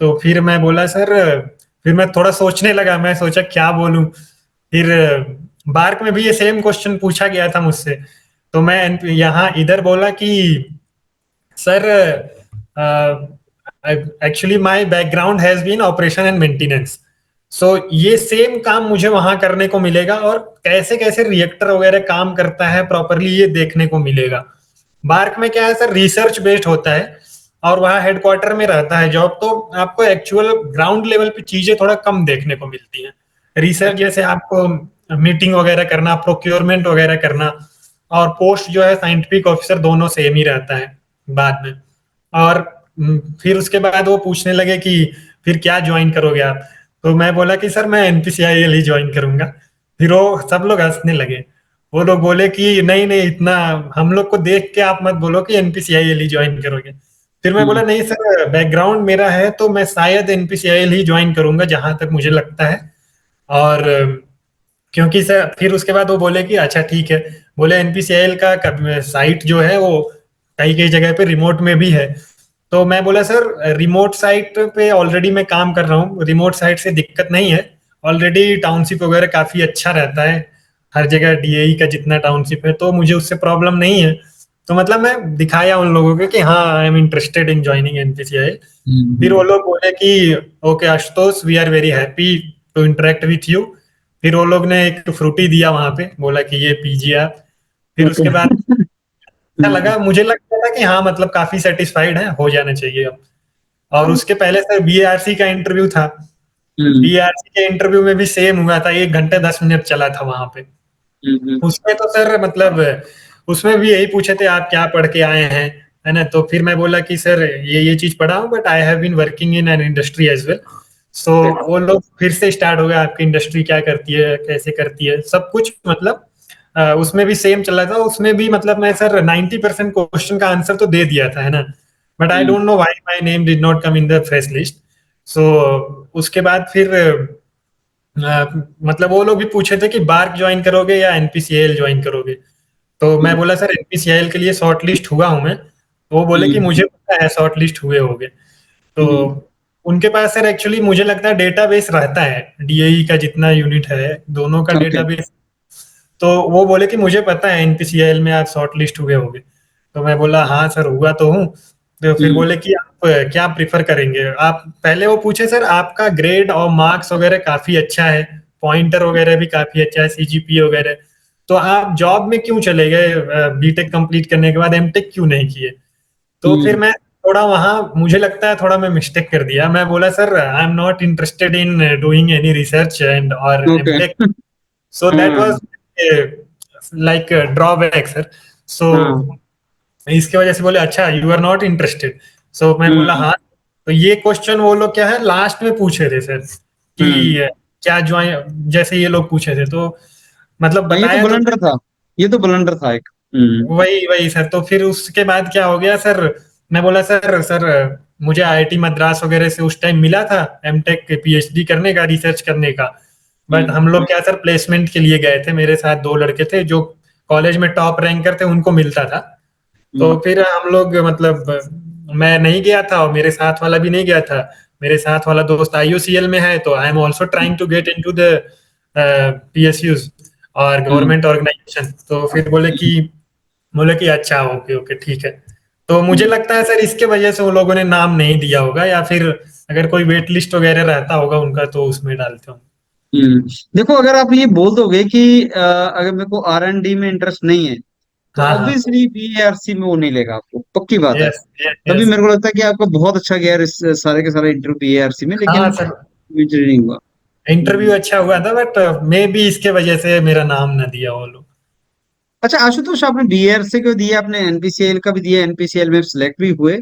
तो फिर मैं बोला सर, फिर मैं थोड़ा सोचने लगा, मैं सोचा क्या बोलूं। फिर बार्क में भी ये सेम क्वेश्चन पूछा गया था मुझसे। तो मैं यहाँ इधर बोला कि sir actually my background has been operation and maintenance, so ये सेम काम मुझे वहां करने को मिलेगा, और कैसे कैसे रिएक्टर वगैरह काम करता है प्रॉपरली ये देखने को मिलेगा। बार्क में क्या है सर, रिसर्च बेस्ड होता है, और वहाँ हेडक्वार्टर में रहता है जॉब, तो आपको एक्चुअल ग्राउंड लेवल पे चीजें थोड़ा कम देखने को मिलती हैं। रिसर्च जैसे आपको मीटिंग वगैरह करना, प्रोक्योरमेंट वगैरह करना, और पोस्ट जो है साइंटिफिक ऑफिसर, दोनों सेम ही रहता है बाद में। और फिर उसके बाद वो पूछने लगे कि फिर क्या ज्वाइन करोगे आप। तो मैं बोला कि सर मैं एनपीसीआईएल ही ज्वाइन करूंगा। फिर वो सब लोग हंसने लगे। वो लोग बोले कि नहीं नहीं, इतना हम लोग को देख के आप मत बोलो कि एनपीसीआईएल ही ज्वाइन करोगे। फिर मैं बोला हम्म, नहीं सर, बैकग्राउंड मेरा है तो मैं शायद एनपीसीआईएल ही ज्वाइन करूंगा जहां तक मुझे लगता है। और क्योंकि सर फिर उसके बाद वो बोले कि अच्छा ठीक है, बोले एनपीसीआईएल का साइट जो है वो कई कई जगह पे रिमोट में भी है। तो मैं बोला सर रिमोट साइट पे ऑलरेडी मैं काम कर रहा हूँ, रिमोट साइट से दिक्कत नहीं है, ऑलरेडी टाउनशिप वगैरह काफी अच्छा रहता है, हर जगह डीएई का जितना टाउनशिप है, तो मुझे उससे प्रॉब्लम नहीं है। तो मतलब मैं दिखाया उन लोगों को कि हाँ I am interested in joining NPCIL. फिर वो लोग बोले कि okay Ashutosh, we are very happy to interact with you. फिर वो लोग ने एक फ्रूटी दिया वहां पे, बोला कि ये पीजिए आप। फिर ओके। उसके बाद अच्छा लगा, मुझे लगता था कि हाँ मतलब काफी सेटिस्फाइड है, हो जाना चाहिए अब। और उसके पहले सर बीआरसी का इंटरव्यू था। बीआरसी के इंटरव्यू में भी सेम हुआ था, 1 घंटे 10 मिनट चला था वहां पे। उसमें तो सर मतलब उसमें भी यही पूछे थे आप क्या पढ़ के आए हैं, है ना। तो फिर मैं बोला कि सर ये चीज पढ़ा हूँ, but I have been working in an industry as well. So वो लोग फिर से स्टार्ट हो गया, आपकी इंडस्ट्री क्या करती है, कैसे करती है, सब कुछ मतलब उसमें भी सेम चल रहा था। उसमें भी मतलब मैं सर 90% क्वेश्चन का आंसर तो दे दिया था, है ना। But I don't know why my name did not come in the fresh list. So उसके बाद फिर मतलब वो लोग भी पूछे थे कि बार्क ज्वाइन करोगे या एनपीसीएल ज्वाइन करोगे। तो मैं बोला सर एनपीसीएल के लिए शॉर्ट लिस्ट हुआ हूं मैं। तो वो बोले कि मुझे पता है शॉर्ट लिस्ट हुए होगे। तो उनके पास सर एक्चुअली मुझे लगता है डेटाबेस रहता है, डीएई का जितना यूनिट है दोनों का ओके। डेटाबेस। तो वो बोले कि मुझे पता है एनपीसीएल में आप शॉर्ट लिस्ट हुए होगे। तो मैं बोला हाँ सर हुआ तो हूँ। तो फिर बोले कि आप क्या प्रिफर करेंगे। आप पहले वो पूछे सर आपका ग्रेड और मार्क्स वगैरह काफी अच्छा है, पॉइंटर वगैरह भी काफी अच्छा है, सीजीपीए वगैरह, तो आप जॉब में क्यों चले गए, बीटेक कंप्लीट करने के बाद एमटेक क्यों नहीं किए। तो फिर मैं थोड़ा वहां मुझे लगता है थोड़ा मैं मिस्टेक कर दिया। मैं बोला sir I am not interested in doing any research and और okay. MTech. So that was like drawback sir. So इसके वजह से बोले अच्छा you are not interested. So मैं बोला हाँ। तो ये क्वेश्चन वो लोग क्या है लास्ट में पूछे थे सर कि क्या ज्वाइन, जैसे ये लोग पूछे थे तो मतलब ये तो बताया तो ब्लंडर था, ये तो ब्लंडर था एक। वही वही सर। तो फिर उसके बाद क्या हो गया सर, मैं बोला सर सर मुझे आईआईटी मद्रास वगैरह से उस टाइम मिला था एमटेक पीएचडी करने का, रिसर्च करने का। बट हम लोग क्या सर प्लेसमेंट के लिए गए थे, मेरे साथ 2 लड़के थे जो कॉलेज में टॉप रैंकर थे, उनको मिलता था। तो फिर हम लोग मतलब मैं नहीं गया था और मेरे साथ वाला भी नहीं गया था। मेरे साथ वाला दोस्त आईयूसीएल में है, तो I am also trying to get into the PSUs और गवर्नमेंट ऑर्गेनाइजेशन। तो फिर बोले कि अच्छा ओके ओके ठीक है। तो मुझे लगता है सर इसके वजह से उन लोगों ने नाम नहीं दिया होगा, या फिर अगर कोई वेट लिस्ट वगैरह रहता होगा उनका तो उसमें डालते होंगे। देखो, अगर आप ये बोल दोगे कि अगर मेरे को आर एन डी में इंटरेस्ट नहीं है, तो हाँ हाँ। ऑब्वियसली बीएआरसी में वो नहीं लेगा आपको, पक्की बात है। यस यस तभी यस। मेरे को लगता है कि आपका बहुत अच्छा गया सारे के सारे इंटरव्यू बीएआरसी में, लेकिन हाँ सर मुझे नहीं हुआ। इंटरव्यू अच्छा हुआ था, बट मे भी इसके वजह से मेरा नाम ना दिया वो लोग। अच्छा आशुतोष, आपने बीएआरसी को दिया, आपने एनपीसीएल का भी दिया, एनपीसीएल में सिलेक्ट भी हुए,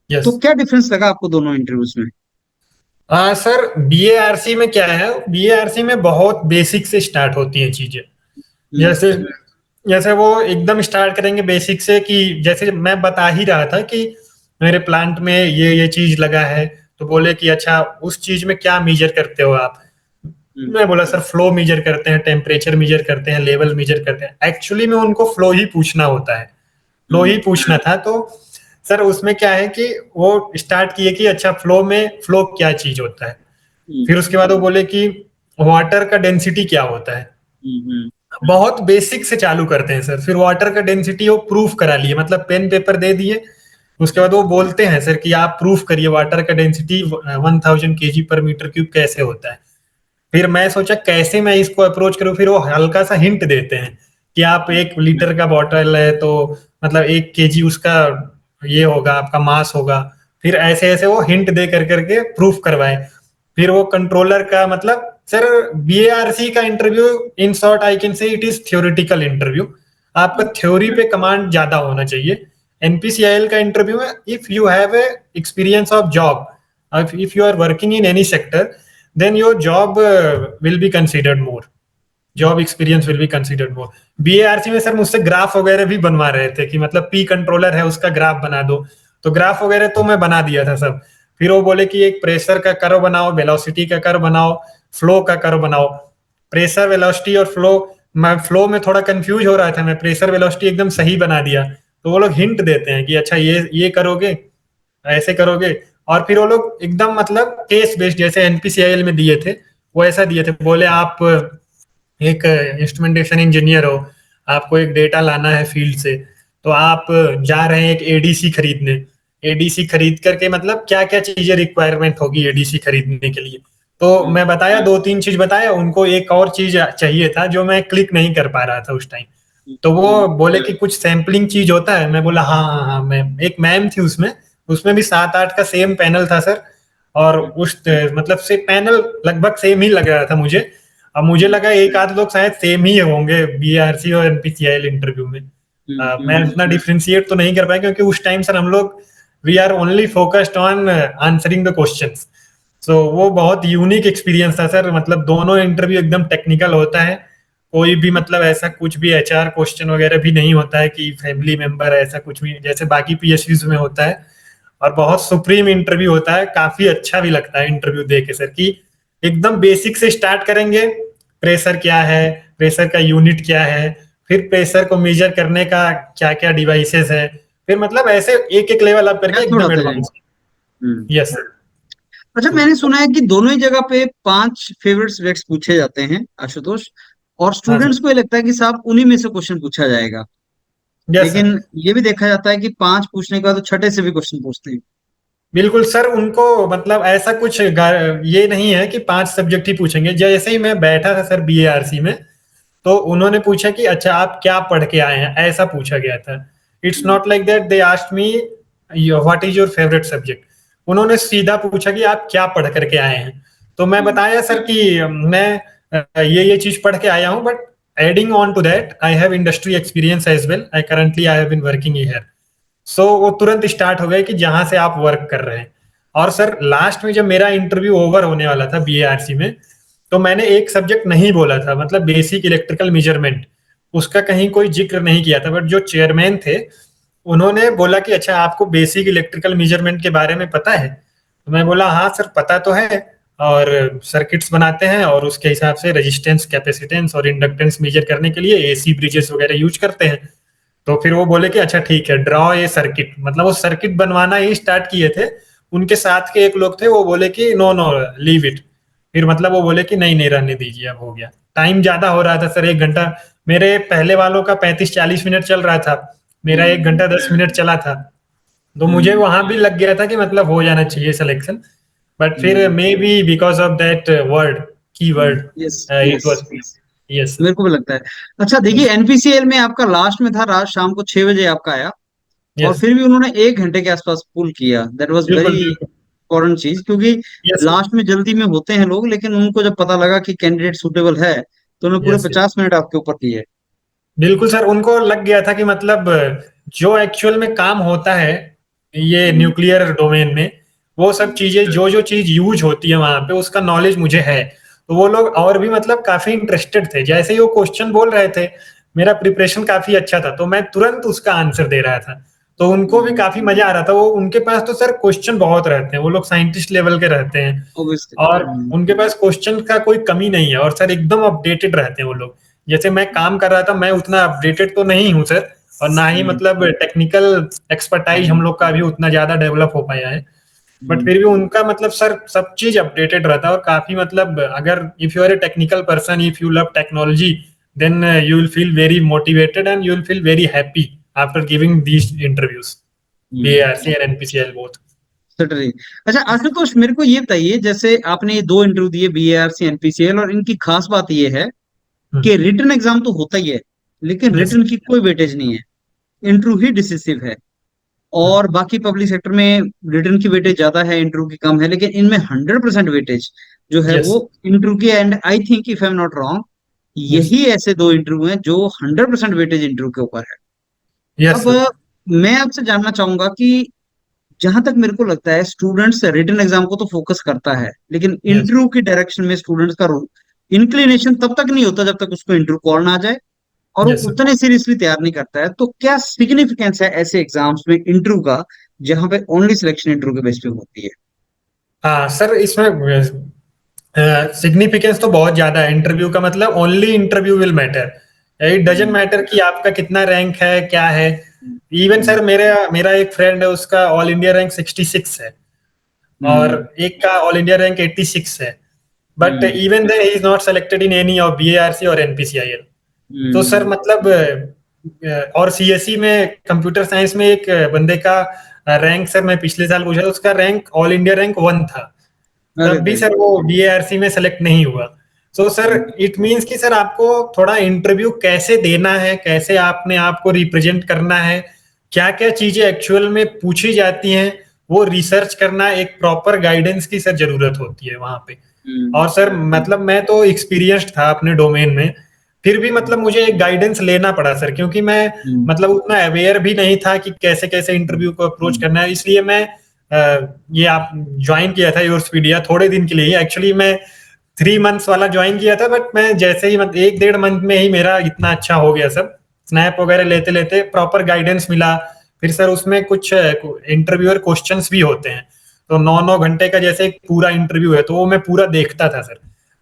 यस। तो क्या डिफरेंस लगा आपको दोनों इंटरव्यूज में? सर बीएआरसी में क्या है, बीएआरसी में बहुत बेसिक से स्टार्ट होती हैं चीजें। हम्म। जैसे जैसे वो एकदम स्टार्ट करेंगे बेसिक से, कि जैसे मैं बता ही रहा था कि मेरे प्लांट में ये चीज लगा है। तो बोले कि अच्छा उस चीज में क्या मेजर करते हो आप। हम्म। मैं बोला सर फ्लो मेजर करते हैं, टेम्परेचर मेजर करते हैं, लेवल मेजर करते हैं। एक्चुअली में उनको फ्लो ही पूछना होता है, फ्लो हम्म। ही पूछना था। तो सर उसमें क्या है कि वो स्टार्ट किए कि अच्छा फ्लो में फ्लो क्या चीज होता है। हम्म। फिर उसके बाद वो बोले कि वाटर का डेंसिटी क्या होता है। हम्म। बहुत बेसिक से चालू करते हैं सर। फिर वाटर का डेंसिटी वो प्रूफ करा लिए, मतलब पेन पेपर दे दिए। उसके बाद वो बोलते हैं सर कि आप प्रूफ करिए वाटर का डेंसिटी 1000 kg/m³ कैसे होता है। फिर मैं सोचा कैसे मैं इसको अप्रोच करूं। फिर वो हल्का सा हिंट देते हैं कि आप 1 लीटर का बॉटल है तो मतलब 1 kg उसका ये होगा, आपका मास होगा। फिर ऐसे ऐसे वो हिंट दे कर करके प्रूफ करवाए। फिर वो कंट्रोलर का मतलब सर बीएआरसी का interview in short I can say it is theoretical interview. आपका थ्योरी पे कमांड ज्यादा होना चाहिए। एनपीसीआईएल का इंटरव्यू है if you have a experience of job, if you are working in any sector, then your job will be considered more, job experience will be considered more. BARC में sir मुझसे graph वगैरह भी बनवा रहे थे कि मतलब पी कंट्रोलर है उसका ग्राफ बना दो। तो ग्राफ वगैरह तो मैं बना दिया था सब। फिर वो बोले कि एक प्रेशर का कर्व बनाओ, वेलोसिटी का कर्व बनाओ, फ्लो का कर्व बनाओ। प्रेशर वेलोसिटी और फ्लो, मैं फ्लो में थोड़ा कंफ्यूज हो रहा था, मैं प्रेशर वेलोसिटी एकदम सही बना दिया। तो वो लोग हिंट देते हैं कि अच्छा ये करोगे, ऐसे करोगे। और फिर वो लोग एकदम मतलब केस बेस्ड, जैसे एनपीसीआईएल में दिए थे वो ऐसा दिए थे, बोले आप एक इंस्ट्रूमेंटेशन इंजीनियर हो, आपको एक डेटा लाना है फील्ड से, तो आप जा रहे हैं एक एडीसी खरीदने। एडीसी खरीद करके मतलब क्या क्या चीजें रिक्वायरमेंट होगी एडीसी खरीदने के लिए। तो मैं बताया, दो तीन चीज बताया उनको, एक और चीज चाहिए था जो मैं क्लिक नहीं कर पा रहा था उस टाइम। तो वो बोले कि कुछ सैम्पलिंग चीज होता है। मैं बोला हाँ हाँ हाँ, मैं एक मैम थी उसमें, उसमें भी 7-8 का सेम पैनल था सर। और उस मतलब से पैनल लगभग सेम ही लग रहा था मुझे। अब मुझे लगा एक आध लोग शायद सेम ही होंगे बीआरसी और एनपीसीआईएल इंटरव्यू में। मैं उतना डिफरेंशिएट तो नहीं कर पाया क्योंकि उस टाइम सर हम लोग we are only focused on answering the questions. So वो बहुत यूनिक एक्सपीरियंस था सर, मतलब दोनों इंटरव्यू एकदम टेक्निकल होता है। कोई भी मतलब ऐसा कुछ भी एचआर क्वेश्चन वगैरह भी नहीं होता है कि फैमिली मेंबर, ऐसा कुछ भी जैसे बाकी पीएसयूज में होता है। और बहुत सुप्रीम इंटरव्यू होता है, काफी अच्छा भी लगता है इंटरव्यू दे के सर, कि एकदम बेसिक से स्टार्ट करेंगे, प्रेशर क्या है, प्रेशर का यूनिट क्या है, फिर प्रेशर को मेजर करने का क्या क्या डिवाइसेस है, फिर मतलब ऐसे एक एक लेवल अप करके थोड़ा एकदम सा एडवांस। जाएंगे। Yes sir. अच्छा, मैंने सुना है कि दोनों ही जगह पे 5 फेवरेट सब्जेक्ट्स पूछे जाते हैं आशुतोष, और हाँ स्टूडेंट्स सर। को ये लगता है कि साहब उन्हीं में से क्वेश्चन पूछा जाएगा। Yes sir. लेकिन ये भी देखा जाता है कि 5 पूछने के बाद तो छठे से भी क्वेश्चन पूछते हैं। बिल्कुल सर, उनको मतलब ऐसा कुछ ये नहीं है कि 5 सब्जेक्ट ही पूछेंगे। जैसे ही मैं बैठा था सर बीएआरसी में, तो उन्होंने पूछा कि अच्छा आप क्या पढ़ के आए हैं, ऐसा पूछा गया था। It's not like that they asked me what is your favourite subject. उन्होंने सीधा पूछा कि आप क्या पढ़ करके आए हैं। तो मैं बताया सर कि मैं ये चीज पढ़ के आया हूँ, but adding on to that I have industry experience as well, I currently I have been working here. So वो तुरंत स्टार्ट हो गया कि जहां से आप वर्क कर रहे हैं। और सर लास्ट में जब मेरा इंटरव्यू ओवर होने वाला था बीएआरसी में, तो मैंने एक सब्जेक्ट नहीं बोला था, मतलब बेसिक इलेक्ट्रिकल मेजरमेंट, उसका कहीं कोई जिक्र नहीं किया था। बट जो चेयरमैन थे उन्होंने बोला कि अच्छा आपको बेसिक इलेक्ट्रिकल मेजरमेंट के बारे में पता है। तो मैं बोला हाँ सर पता तो है, और सर्किट्स बनाते हैं और उसके हिसाब से रेजिस्टेंस, कैपेसिटेंस और इंडक्टेंस मेजर करने के लिए एसी ब्रिजेस वगैरह यूज करते हैं। तो फिर वो बोले कि अच्छा ठीक है, ड्रॉ ये सर्किट, मतलब वो सर्किट बनवाना ही स्टार्ट किए थे। उनके साथ के एक लोग थे, वो बोले कि नो नो लीव इट। फिर मतलब वो बोले कि नहीं नहीं रहने दीजिए, अब हो गया। टाइम ज्यादा हो रहा था सर, 1 घंटा। मेरे पहले वालों का 35-40 मिनट चल रहा था, मेरा 1 घंटा 10 मिनट चला था। तो मुझे वहां भी लग गया था कि मतलब हो जाना चाहिए सिलेक्शन। बट फिर maybe because of that word, keyword, yes, it yes, was. Yes sir. मेरे को भी लगता है। अच्छा देखिए, एनपीसीएल में आपका लास्ट में था, रात शाम को 6 बजे आपका आया, और यस फिर भी उन्होंने 1 घंटे के आसपास पुल किया। दैट वाज बिल्कुल वेरी बिल्कुल। इंपॉर्टेंट चीज, क्योंकि यस लास्ट में जल्दी में होते हैं लोग, लेकिन उनको जब पता लगा कि कैंडिडेट सुटेबल है, तो उन्होंने पूरे यस। 50 मिनट आपके ऊपर किए। बिल्कुल सर, उनको लग गया था कि मतलब जो एक्चुअल में काम होता है ये न्यूक्लियर डोमेन में, वो सब चीजें, जो जो चीज यूज होती है वहां पे, उसका नॉलेज मुझे है। तो वो लोग और भी मतलब काफी इंटरेस्टेड थे। जैसे ही वो क्वेश्चन बोल रहे थे, मेरा प्रिपरेशन काफी अच्छा था, तो मैं तुरंत उसका आंसर दे रहा था। तो उनको भी काफी मजा आ रहा था। वो उनके पास तो सर क्वेश्चन बहुत रहते हैं, वो लोग साइंटिस्ट लेवल के रहते हैं। ऑब्वियसली। और उनके पास क्वेश्चन का कोई कमी नहीं है, और सर एकदम अपडेटेड रहते हैं वो लोग। जैसे मैं काम कर रहा था, मैं उतना अपडेटेड तो नहीं हूँ सर, और ना ही मतलब टेक्निकल एक्सपर्टाइज हम लोग का अभी उतना ज्यादा डेवलप हो पाया है। बट फिर भी उनका मतलब सर सब चीज अपडेटेड रहता है, और काफी मतलब अगर if you are a technical person, if you love technology, then you will feel very motivated and you will feel very happy after giving these interviews, BARC and NPCL both. Certainly. अच्छा आशुतोष, मेरे को ये बताइए, जैसे आपने ये 2 interview दिए, BARC NPCL, और इनकी खास बात ये है कि रिटन एग्जाम तो होता ही है, लेकिन यस रिटन की कोई वेटेज नहीं है। इंटरव्यू ही डिसिसिव है। और बाकी पब्लिक सेक्टर में रिटर्न की वेटेज ज्यादा है, इंटरव्यू की कम है, लेकिन इनमें 100% वेटेज जो है यस वो इंटरव्यू की। And I think, if I am not wrong, yes यही ऐसे 2 इंटरव्यू हैं जो 100% वेटेज इंटरव्यू के ऊपर है। यस अब सर। मैं आपसे जानना चाहूंगा कि जहां तक मेरे को लगता है, स्टूडेंट्स रिटन एग्जाम को तो फोकस करता है, लेकिन यस इंटरव्यू की डायरेक्शन में स्टूडेंट्स का इंक्लिनेशन तब तक नहीं होता जब तक उसको इंटरव्यू कॉल ना आ जाए, और वो यस सर। उतने सीरियसली तैयार नहीं करता है। तो क्या सिग्निफिकेंस है ऐसे एग्जाम्स में इंटरव्यू का, जहां पे ओनली सिलेक्शन इंटरव्यू के बेस पे होती है? हाँ सर, इसमें सिग्निफिकेंस तो बहुत ज्यादा है इंटरव्यू का, मतलब only interview will matter. It doesn't matter कि आपका कितना रैंक है क्या है। इवन सर मेरा मेरा एक फ्रेंड है, उसका ऑल इंडिया रैंक 66 है और एक का ऑल इंडिया रैंक 86 है, but even then he is not selected in any of BARC और एनपीसीआईएल। तो सर मतलब और सीएसई में कंप्यूटर साइंस में एक बंदे का रैंक, सर मैं पिछले साल पूछा था, उसका रैंक ऑल इंडिया रैंक 1 था, अरे तब भी सर वो बीएआरसी में सेलेक्ट नहीं हुआ। सो सर इट मींस कि सर आपको थोड़ा इंटरव्यू कैसे देना है, कैसे आपने आपको रिप्रेजेंट करना है, क्या क्या चीजें एक्चुअल में पूछी जाती हैं, वो रिसर्च करना, एक प्रॉपर गाइडेंस की सर जरूरत होती है वहां पे। और सर मतलब मैं तो एक्सपीरियंस्ड था अपने डोमेन में, फिर भी मतलब मुझे एक गाइडेंस लेना पड़ा सर, क्योंकि मैं मतलब उतना अवेयर भी नहीं था कि कैसे कैसे इंटरव्यू को अप्रोच करना है। इसलिए मैं ये आप ज्वाइन किया था योरस्पीडिया थोड़े दिन के लिए ही। एक्चुअली मैं 3 मंथ्स वाला ज्वाइन किया था, बट मैं जैसे ही 1 1.5 मंथ में ही मेरा इतना अच्छा हो गया सब, स्नैप वगैरह लेते लेते प्रॉपर गाइडेंस मिला। फिर सर उसमें कुछ इंटरव्यूअर क्वेश्चंस भी होते हैं, तो 9 9 घंटे का जैसे एक पूरा इंटरव्यू है, तो वो मैं पूरा देखता था सर।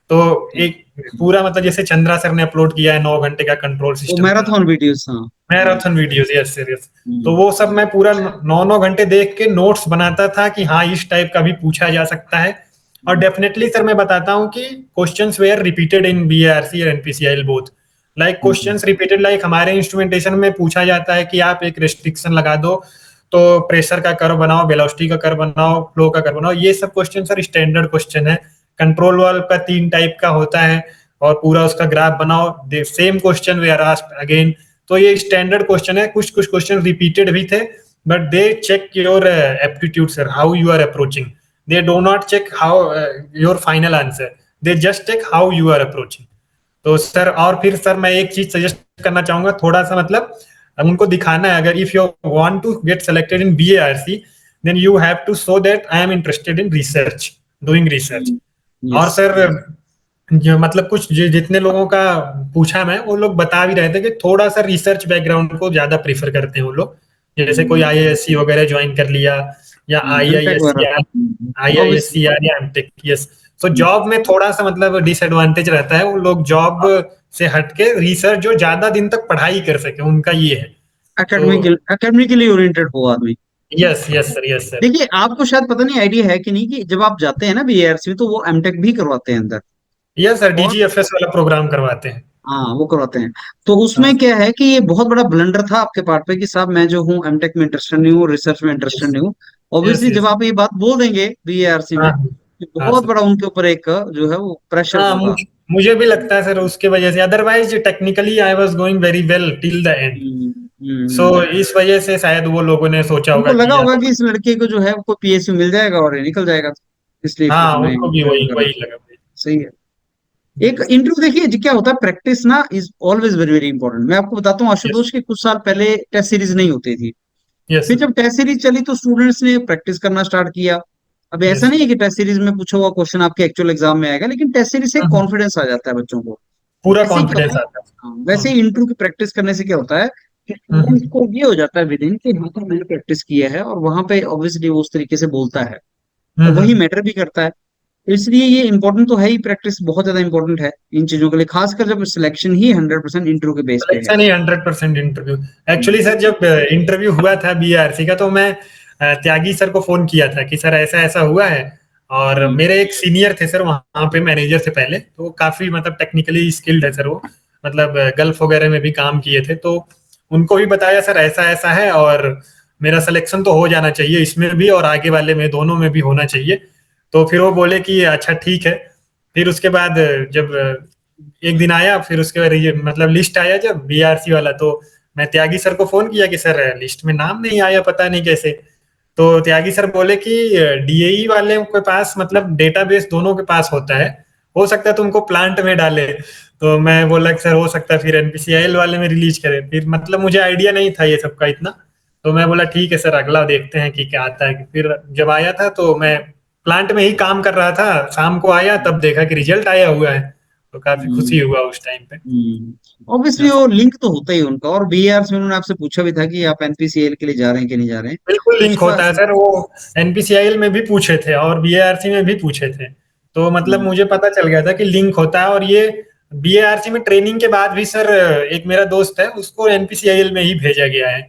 तो एक पूरा मतलब जैसे चंद्रा सर ने अपलोड किया है 9 घंटे का कंट्रोल वो सिस्टम का मैराथन वीडियोस, हाँ। Marathon videos, yes sir yes. तो वो सब मैं पूरा 9 9 घंटे देख के नोट्स बनाता था कि हाँ इस टाइप का भी पूछा जा सकता है। और डेफिनेटली सर मैं बताता हूँ कि questions were repeated in BRC और NPCIL both. Like questions repeated, like हमारे इंस्ट्रूमेंटेशन में पूछा जाता है कि आप एक रेस्ट्रिक्शन लगा दो, तो प्रेशर का कर्व बनाओ, वेलोसिटी का कर्व बनाओ, फ्लो का कर्व बनाओ। ये सब क्वेश्चन सर स्टैंडर्ड क्वेश्चन है। कंट्रोल वाल्व का 3 टाइप का होता है और पूरा उसका ग्राफ बनाओ, same question we are asked again. तो ये स्टैंडर्ड क्वेश्चन है, कुछ कुछ क्वेश्चन रिपीटेड भी थे, but they check your aptitude sir, how you are approaching. They do not check how your final answer, they just check how you are approaching. तो sir और फिर सर मैं एक चीज सजेस्ट करना चाहूंगा, थोड़ा सा मतलब उनको दिखाना है, अगर if you want to get selected in BARC then you have to show that I am interested in research, doing research. और यस। सर जो मतलब कुछ जितने लोगों का पूछा मैं, वो लोग बता भी रहे थे कि थोड़ा सा रिसर्च बैकग्राउंड को ज्यादा प्रीफर करते हैं वो लोग। जैसे कोई आईआईएससी वगैरह ज्वाइन कर लिया, या एमटेक वगैरह। आईआईएससीआर, ऑब्वियसली। आईआईएससीआर या एमटेक, यस। तो जॉब में थोड़ा सा मतलब डिसएडवांटेज रहता है, वो लोग जॉब से हटके रिसर्च जो ज्यादा दिन तक पढ़ाई कर सके, उनका ये है। तो एकेडमिकली ओरिएंटेड हो आदमी। Yes yes sir, yes sir. देखिए, आपको शायद पता नहीं, आइडिया है कि नहीं, कि जब आप जाते हैं ना बीएआरसी में, तो वो एमटेक भी करवाते हैं अंदर। यस सर, और डीजीएफएस वाला प्रोग्राम करवाते हैं। हाँ, वो करवाते हैं। तो हाँ, उसमें क्या है कि ये बहुत बड़ा ब्लंडर था आपके पार्ट पे कि साहब मैं जो हूँ एमटेक में इंटरेस्टेड नहीं हूँ, रिसर्च में इंटरेस्टेड यस नहीं हूँ। यस ऑब्वियसली जब यस। आप ये बात बोल देंगे बीएआरसी में, हाँ कि हाँ बहुत सर। बड़ा उनके ऊपर एक जो है वो प्रेशर हाँ होगा। मुझे भी लगता है सर उसके वजह से, otherwise technically I was going very well till the end. Hmm, so hmm. इस वजह से शायद वो लोगों ने सोचा उनको होगा लगा कि यार, होगा कि इस लड़के को जो है वो पीएसयू मिल जाएगा और ये निकल जाएगा, इसलिए फिर हाँ उन्हें उनको भी ज्वाइन वही करा। वही लगा। सही है। एक इंटरव्यू देखिए जी, क्या होता है, प्रैक्टिस ना is always very very important. मैं आपको बताता हूँ यस आशुतोष के कुछ साल पहले टेस्ट सीरीज नहीं होती थी। यस फिर सर, जब टेस्ट सीरीज चली तो स्टूडेंट्स ने प्रैक्टिस करना स्टार्ट किया। अब ऐसा यस। नहीं है कि टेस्ट सीरीज में पूछा हुआ क्वेश्चन आपके एक्चुअल एग्जाम में आएगा, लेकिन टेस्ट सीरीज से कॉन्फिडेंस आ जाता है बच्चों को। पूरा वैसे ही क्या कॉन्फिडेंस होता है, आता है। हाँ, वैसे ही इंटरव्यू की प्रैक्टिस करने से क्या होता है कि हम्म, स्टूडेंट को ये हो जाता है विद इन कि हाँ, तो मैंने प्रैक्टिस किया है, और वहां पे ऑब्वियसली वो उस तरीके से बोलता है, और वही हम्म। मैटर भी करता है। तो इसलिए ये इंपॉर्टेंट तो है ही, प्रैक्टिस बहुत ज्यादा इंपॉर्टेंट है इन चीजों के लिए, खासकर जब सिलेक्शन ही 100% इंटरव्यू के बेस पे है। सिलेक्शन ही 100% इंटरव्यू। एक्चुअली हम्म, सर जब इंटरव्यू हुआ था बीआरसी का, तो मैं त्यागी सर को फोन किया था कि सर ऐसा ऐसा हुआ है। और हम्म, मेरे एक सीनियर थे सर वहां पे मैनेजर से पहले, तो वो काफी मतलब टेक्निकली स्किल्ड है सर वो, मतलब गल्फ वगैरह में भी काम किए थे। तो उनको भी बताया सर ऐसा ऐसा है, और मेरा सिलेक्शन तो हो जाना चाहिए इसमें भी और आगे वाले में, दोनों में भी होना चाहिए। तो फिर वो बोले कि अच्छा ठीक है। फिर उसके बाद जब एक दिन आया, फिर उसके बाद ये मतलब लिस्ट आया जब बीआरसी वाला, तो मैं त्यागी सर को फोन किया कि सर लिस्ट में नाम नहीं आया, पता नहीं कैसे। तो त्यागी सर बोले कि डीएई वाले के पास मतलब डेटाबेस दोनों के पास होता है, हो सकता है तुमको प्लांट में डाले। तो मैं बोला कि सर हो सकता है फिर एनपीसीआईएल वाले में रिलीज करें, फिर मतलब मुझे आइडिया नहीं था ये सबका इतना। तो मैं बोला ठीक है सर, अगला देखते हैं कि क्या आता है। फिर जब आया था तो मैं प्लांट में ही काम कर रहा था, शाम को आया तब देखा कि रिजल्ट आया हुआ है, तो काफी खुशी हुआ उस टाइम पे। Obviously Yes. वो लिंक तो होता ही है उनका। और बीआरसी में उन्होंने आपसे पूछा भी था कि आप एनपीसीएल के लिए जा रहे हैं कि नहीं जा रहे हैं, बिल्कुल तो लिंक उसका। होता है सर, वो एनपीसीआईएल में भी पूछे थे और बीएआरसी में भी पूछे थे। तो मतलब मुझे पता चल गया था कि लिंक होता है। और ये बीएआरसी में ट्रेनिंग के बाद भी सर, एक मेरा दोस्त है, उसको एनपीसीआईएल में ही भेजा गया है,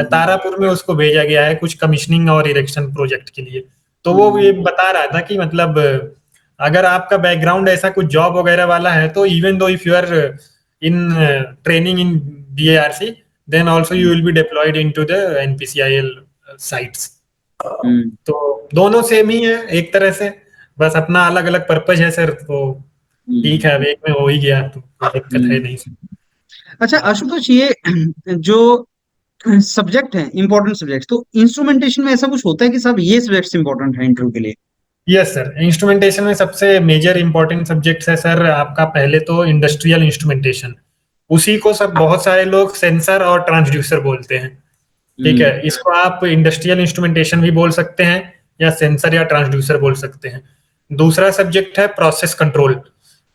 तारापुर में उसको भेजा गया है कुछ कमीशनिंग और इरेक्शन प्रोजेक्ट के लिए। तो वो ये बता रहा था कि मतलब अगर आपका बैकग्राउंड ऐसा कुछ जॉब वगैरह वाला है, तो even though if you are in training in BARC, then also you will be deployed into the NPCIL sites. तो दोनों सेम ही है एक तरह से, बस अपना अलग अलग पर्पज है सर। तो ठीक है, अब एक में हो ही गया तो कोई दिक्कत है नहीं सर। अच्छा आशुतोष, ये जो सब्जेक्ट है इंपॉर्टेंट सब्जेक्ट, तो इंस्ट्रूमेंटेशन में ऐसा कुछ होता है कि साहब ये सब्जेक्ट्स इंपॉर्टेंट है इंटरव्यू के लिए? यस सर, इंस्ट्रूमेंटेशन में सबसे मेजर इंपॉर्टेंट सब्जेक्ट है सर आपका, पहले तो इंडस्ट्रियल इंस्ट्रूमेंटेशन। उसी को सब बहुत सारे लोग सेंसर और ट्रांसड्यूसर बोलते हैं। ठीक है, इसको आप इंडस्ट्रियल इंस्ट्रूमेंटेशन भी बोल सकते हैं या सेंसर या ट्रांसड्यूसर बोल सकते हैं। दूसरा सब्जेक्ट है प्रोसेस कंट्रोल।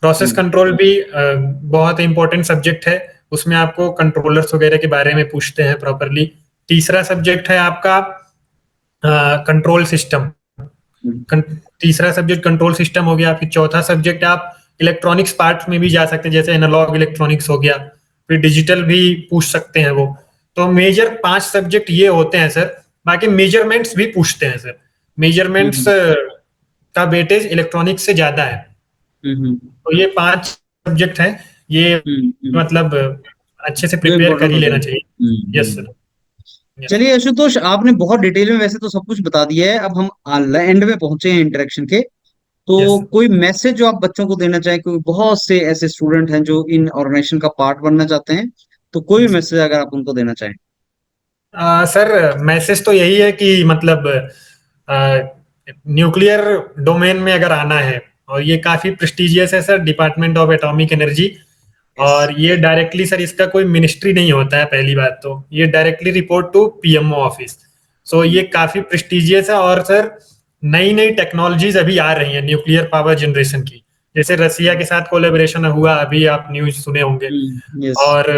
प्रोसेस कंट्रोल भी बहुत इंपॉर्टेंट सब्जेक्ट है, उसमें आपको कंट्रोलर्स वगैरह के बारे में पूछते हैं प्रॉपरली। तीसरा सब्जेक्ट है आपका कंट्रोल सिस्टम। तीसरा सब्जेक्ट कंट्रोल सिस्टम हो गया। फिर चौथा सब्जेक्ट आप इलेक्ट्रॉनिक्स पार्ट में भी जा सकते हैं, जैसे एनालॉग इलेक्ट्रॉनिक्स हो गया। फिर डिजिटल भी पूछ सकते हैं वो। तो मेजर 5 सब्जेक्ट ये होते हैं सर। बाकी मेजरमेंट्स भी पूछते हैं सर। मेजरमेंट्स का वेटेज इलेक्ट्रॉनिक्स से ज्यादा है। तो ये 5 सब्जेक्ट हैं ये, मतलब अच्छे से प्रिपेयर कर ही लेना चाहिए। Yes sir. चलिए आशुतोष, आपने बहुत डिटेल में वैसे तो सब कुछ बता दिया है, अब हम एंड में पहुंचे हैं इंटरेक्शन के। तो यस कोई मैसेज जो आप बच्चों को देना चाहें, क्योंकि बहुत से ऐसे स्टूडेंट हैं जो इन ऑर्गेनाइजेशन का पार्ट बनना चाहते हैं, तो कोई भी मैसेज अगर आप उनको देना चाहें। सर, मैसेज तो यही है कि मतलब न्यूक्लियर डोमेन में अगर आना है, और ये काफी प्रेस्टिजियस है sir, department of atomic energy. और ये डायरेक्टली सर, इसका कोई मिनिस्ट्री नहीं होता है पहली बात तो, ये directly report to PMO office. So ये काफी प्रेस्टिजियस है। और सर, नई नई टेक्नोलॉजीज अभी आ रही हैं न्यूक्लियर पावर जनरेशन की, जैसे रसिया के साथ कोलेबोरेशन हुआ, अभी आप न्यूज सुने होंगे। और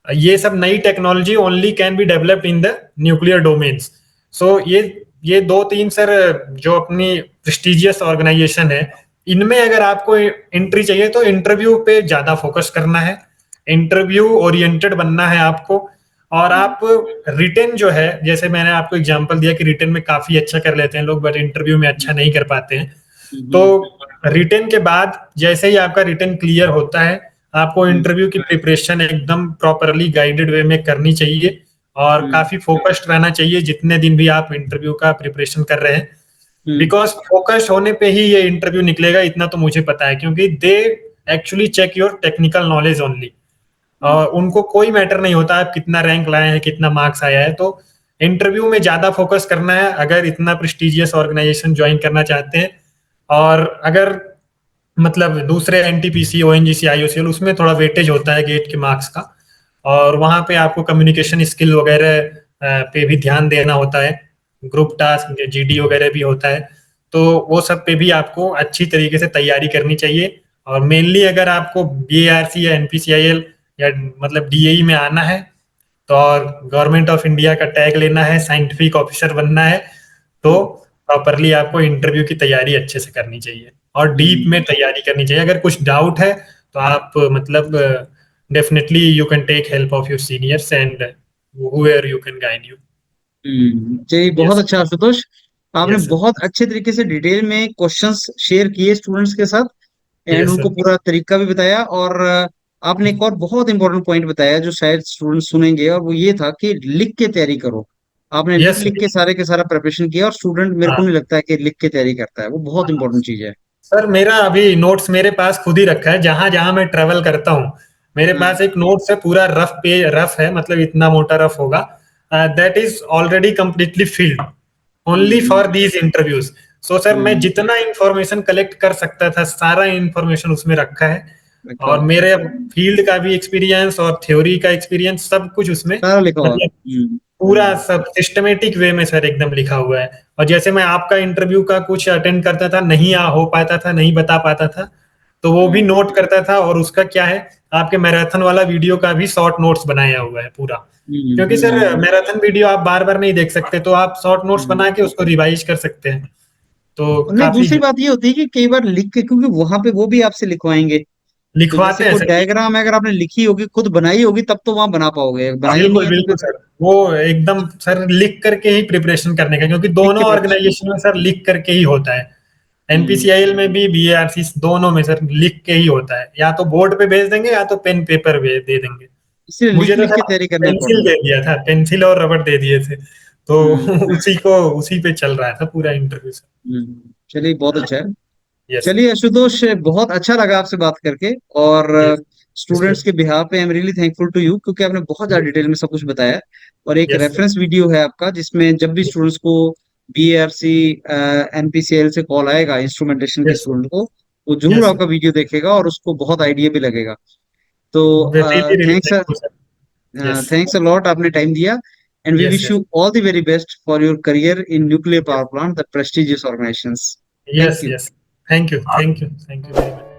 ये सब नई technology only can be developed in the nuclear domains. So ये 2-3 सर जो अपनी प्रेस्टिजियस ऑर्गेनाइजेशन है, इनमें अगर आपको एंट्री चाहिए तो इंटरव्यू पे ज्यादा फोकस करना है, इंटरव्यू ओरिएंटेड बनना है आपको। और आप रिटेन जो है, जैसे मैंने आपको एग्जांपल दिया कि रिटेन में काफी अच्छा कर लेते हैं लोग, बट इंटरव्यू में अच्छा नहीं कर पाते हैं। तो रिटेन के बाद जैसे ही आपका रिटेन क्लियर होता है, आपको इंटरव्यू की प्रिपरेशन एकदम प्रॉपरली गाइडेड वे में करनी चाहिए, और काफी फोकस्ड रहना चाहिए जितने दिन भी आप इंटरव्यू का प्रिपरेशन कर रहे हैं। बिकॉज फोकस्ड होने पे ही ये इंटरव्यू निकलेगा, इतना तो मुझे पता है, क्योंकि they actually check your technical knowledge only. उनको कोई मैटर नहीं होता आप कितना रैंक लाए हैं, कितना मार्क्स आया है। तो इंटरव्यू में ज्यादा फोकस करना है अगर इतना प्रेस्टिजियस ऑर्गेनाइजेशन ज्वाइन करना चाहते हैं। और अगर मतलब दूसरे एनटीपीसी, ओएनजीसी, आईओसीएल, उसमें थोड़ा वेटेज होता है गेट के मार्क्स का, और वहां पे आपको कम्युनिकेशन स्किल वगैरह पे भी ध्यान देना होता है, ग्रुप टास्क, जीडी वगैरह भी होता है। तो वो सब पे भी आपको अच्छी तरीके से तैयारी करनी चाहिए। और मेनली अगर आपको बीएआरसी या एनपीसीआईएल या मतलब डीएई में आना है, तो और गवर्नमेंट ऑफ इंडिया का टैग लेना है, साइंटिफिक ऑफिसर बनना है, तो प्रॉपरली आपको इंटरव्यू की तैयारी अच्छे से करनी चाहिए और डीप में तैयारी करनी चाहिए। अगर कुछ डाउट है तो आप मतलब definitely you can take help of your seniors and whoever you can guide you. चलिए बहुत Yes, अच्छा आशुतोष, आपने yes sir. बहुत अच्छे तरीके से डिटेल में क्वेश्चंस शेयर किए स्टूडेंट्स के साथ, एंड Yes उनको sir. पूरा तरीका भी बताया। और आपने एक और बहुत इंपॉर्टेंट पॉइंट बताया जो शायद स्टूडेंट सुनेंगे, और वो ये था कि लिख के तैयारी करो। आपने लिख Yes sir. लिख के सारे के सारा प्रिपरेशन किया, और स्टूडेंट मेरे को हाँ नहीं लगता है कि लिख के तैयारी करता है, वो बहुत इंपॉर्टेंट चीज है। सर, मेरा अभी नोट्स मेरे पास खुद ही रखा है, जहां जहां मैं ट्रेवल करता हूँ मेरे पास एक नोट्स है, पूरा रफ है, मतलब इतना मोटा रफ होगा, that is already completely filled only for these interviews. So sir, मैं जितना इंफॉर्मेशन कलेक्ट कर सकता था सारा इंफॉर्मेशन उसमें रखा है, और मेरे फील्ड का भी एक्सपीरियंस और थ्योरी का एक्सपीरियंस सब कुछ उसमें, सारा लिखा हुआ। मतलब पूरा सब सिस्टमेटिक वे में सर एकदम लिखा हुआ है। और जैसे मैं आपका इंटरव्यू का कुछ अटेंड करता था, नहीं हो पाता था, नहीं बता पाता था, तो वो भी नोट करता था। और उसका क्या है, आपके मैराथन वाला वीडियो का भी शॉर्ट नोट्स बनाया हुआ है पूरा, क्योंकि सर मैराथन वीडियो आप बार बार नहीं देख सकते, तो आप शॉर्ट नोट्स बना के उसको रिवाइज कर सकते हैं। तो नहीं, काफी दूसरी बात ये होती है कि कई बार लिख के, क्योंकि वहां पे वो भी आपसे लिखवाएंगे, तो जैसे लिखवाते हैं कोई सर। डायग्राम अगर आपने लिखी होगी, खुद बनाई होगी, तब तो वहां बना पाओगे, हाँ, बनाई नहीं बिल्कुल है तो बिल्कुल फिर सर, वो एकदम सर लिख करके ही प्रिपरेशन करने का, क्योंकि लिख दोनों के प्रिपरेशन। ऑर्गेनाइजेशन में सर लिख करके ही होता है। हम्म। एनपीसीआईएल में भी, बीएआरसी दोनों में सर लिख के ही होता है, या तो बोर्ड पे भेज देंगे या तो पेन पेपर दे देंगे। इसलिए मुझे लिख तो लिख के सर तैयारी करना पेंसिल इंपॉर्टेंट दे दिया था, पेंसिल और रबड़ दे दिए थे, तो है। उसी पे चल रहा था पूरा इंटरव्यू सर। चलिए, बहुत अच्छा है। यस चलिए आशुतोष, बहुत अच्छा लगा आपसे बात करके। और यस स्टूडेंट्स के बिहाफ पे I am really thankful to you, क्योंकि आपने बहुत ज्यादा डिटेल में सब कुछ बताया। और एक यस रेफरेंस वीडियो है आपका, जिसमें जब भी स्टूडेंट्स को बीआरसी एनपीसीएल से कॉल आएगा इंस्ट्रूमेंटेशन के यस स्टूडेंट को, वो जरूर यस आपका वीडियो देखेगा और उसको बहुत आइडिया भी लगेगा। तो really really thanks, thank you sir. Yes thanks a lot, आपने टाइम दिया। And we yes wish yes you all the very best for your career in nuclear yes power plant, the prestigious organisations. Yes thank you. Yes, thank you very much.